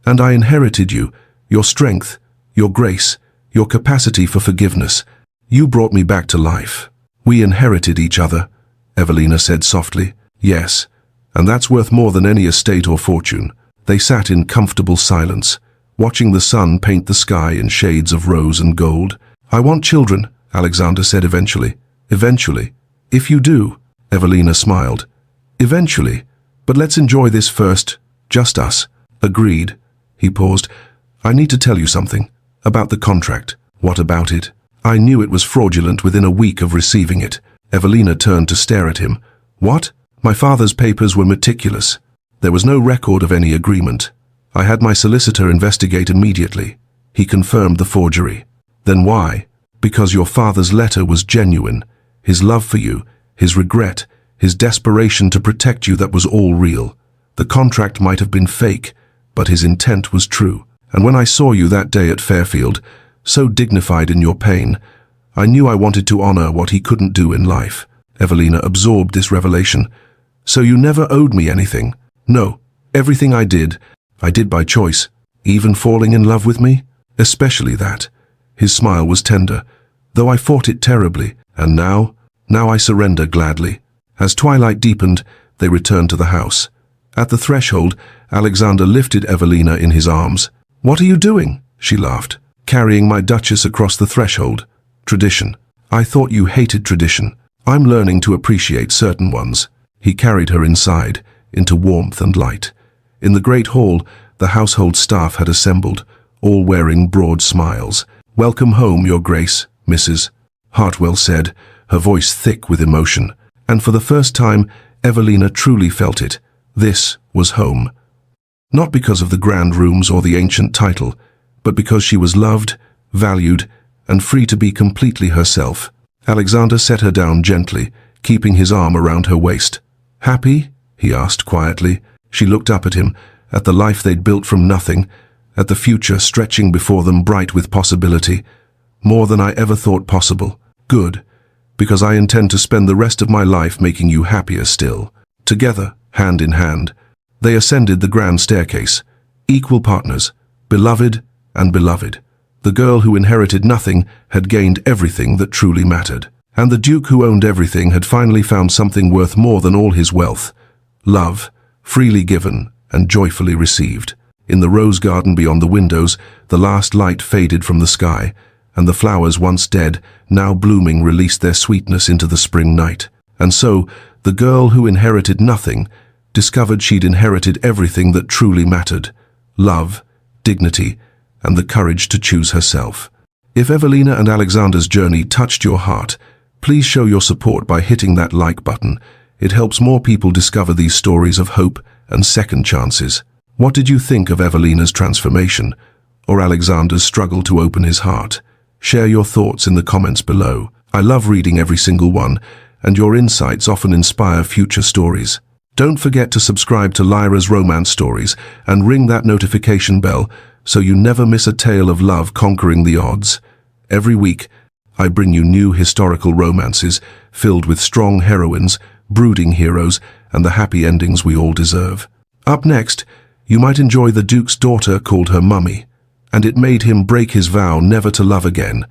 "And I inherited you, your strength, your grace, your capacity for forgiveness. You brought me back to life." "We inherited each other," Evelina said softly. "Yes, and that's worth more than any estate or fortune." They sat in comfortable silence, watching the sun paint the sky in shades of rose and gold. "I want children," Alexander said eventually. "Eventually. If you do," Evelina smiled. "Eventually. But let's enjoy this first, just us." "Agreed." He paused. "I need to tell you something. About the contract." "What about it?" "I knew it was fraudulent within a week of receiving it." Evelina turned to stare at him. "What?" "My father's papers were meticulous. There was no record of any agreement. I had my solicitor investigate immediately. He confirmed the forgery." "Then why?" "Because your father's letter was genuine. His love for you, his regret, his desperation to protect you, that was all real. The contract might have been fake, but his intent was true. And when I saw you that day at Fairfield, so dignified in your pain, I knew I wanted to honor what he couldn't do in life." Evelina absorbed this revelation. "So you never owed me anything?" "No. Everything I did by choice. Even falling in love with me? Especially that." His smile was tender, though I fought it terribly. "And now I surrender gladly." As twilight deepened, they returned to the house. At the threshold, Alexander lifted Evelina in his arms. "What are you doing?" she laughed. "Carrying my Duchess across the threshold. Tradition." I thought you hated tradition. I'm learning to appreciate certain ones. He carried her inside, into warmth and light. In the great hall, the household staff had assembled, all wearing broad smiles. "Welcome home, Your Grace, Mrs. Hartwell said, her voice thick with emotion. And for the first time, Evelina truly felt it. This was home. Not because of the grand rooms or the ancient title, but because she was loved, valued, and free to be completely herself. Alexander set her down gently, keeping his arm around her waist. "Happy?" he asked quietly. She looked up at him, at the life they'd built from nothing, at the future stretching before them bright with possibility. "More than I ever thought possible." "Good, because I intend to spend the rest of my life making you happier still." Together, hand in hand, they ascended the grand staircase, equal partners, beloved and beloved. The girl who inherited nothing had gained everything that truly mattered. And the duke who owned everything had finally found something worth more than all his wealth: love, freely given and joyfully received. In the rose garden beyond the windows, the last light faded from the sky, and the flowers once dead, now blooming, released their sweetness into the spring night. And so, the girl who inherited nothing discovered she'd inherited everything that truly mattered: love, dignity, and the courage to choose herself. If Evelina and Alexander's journey touched your heart, please show your support by hitting that like button. It helps more people discover these stories of hope and second chances. What did you think of Evelina's transformation, or Alexander's struggle to open his heart? Share your thoughts in the comments below. I love reading every single one, and your insights often inspire future stories. Don't forget to subscribe to Lyra's Romance Stories and ring that notification bell so you never miss a tale of love conquering the odds. Every week, I bring you new historical romances filled with strong heroines, brooding heroes, and the happy endings we all deserve. Up next, you might enjoy The Duke's Daughter Called Her Mummy, and it made him break his vow never to love again.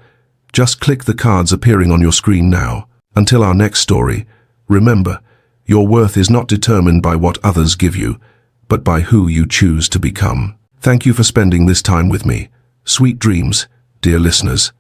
Just click the cards appearing on your screen now. Until our next story, remember, your worth is not determined by what others give you, but by who you choose to become. Thank you for spending this time with me. Sweet dreams, dear listeners.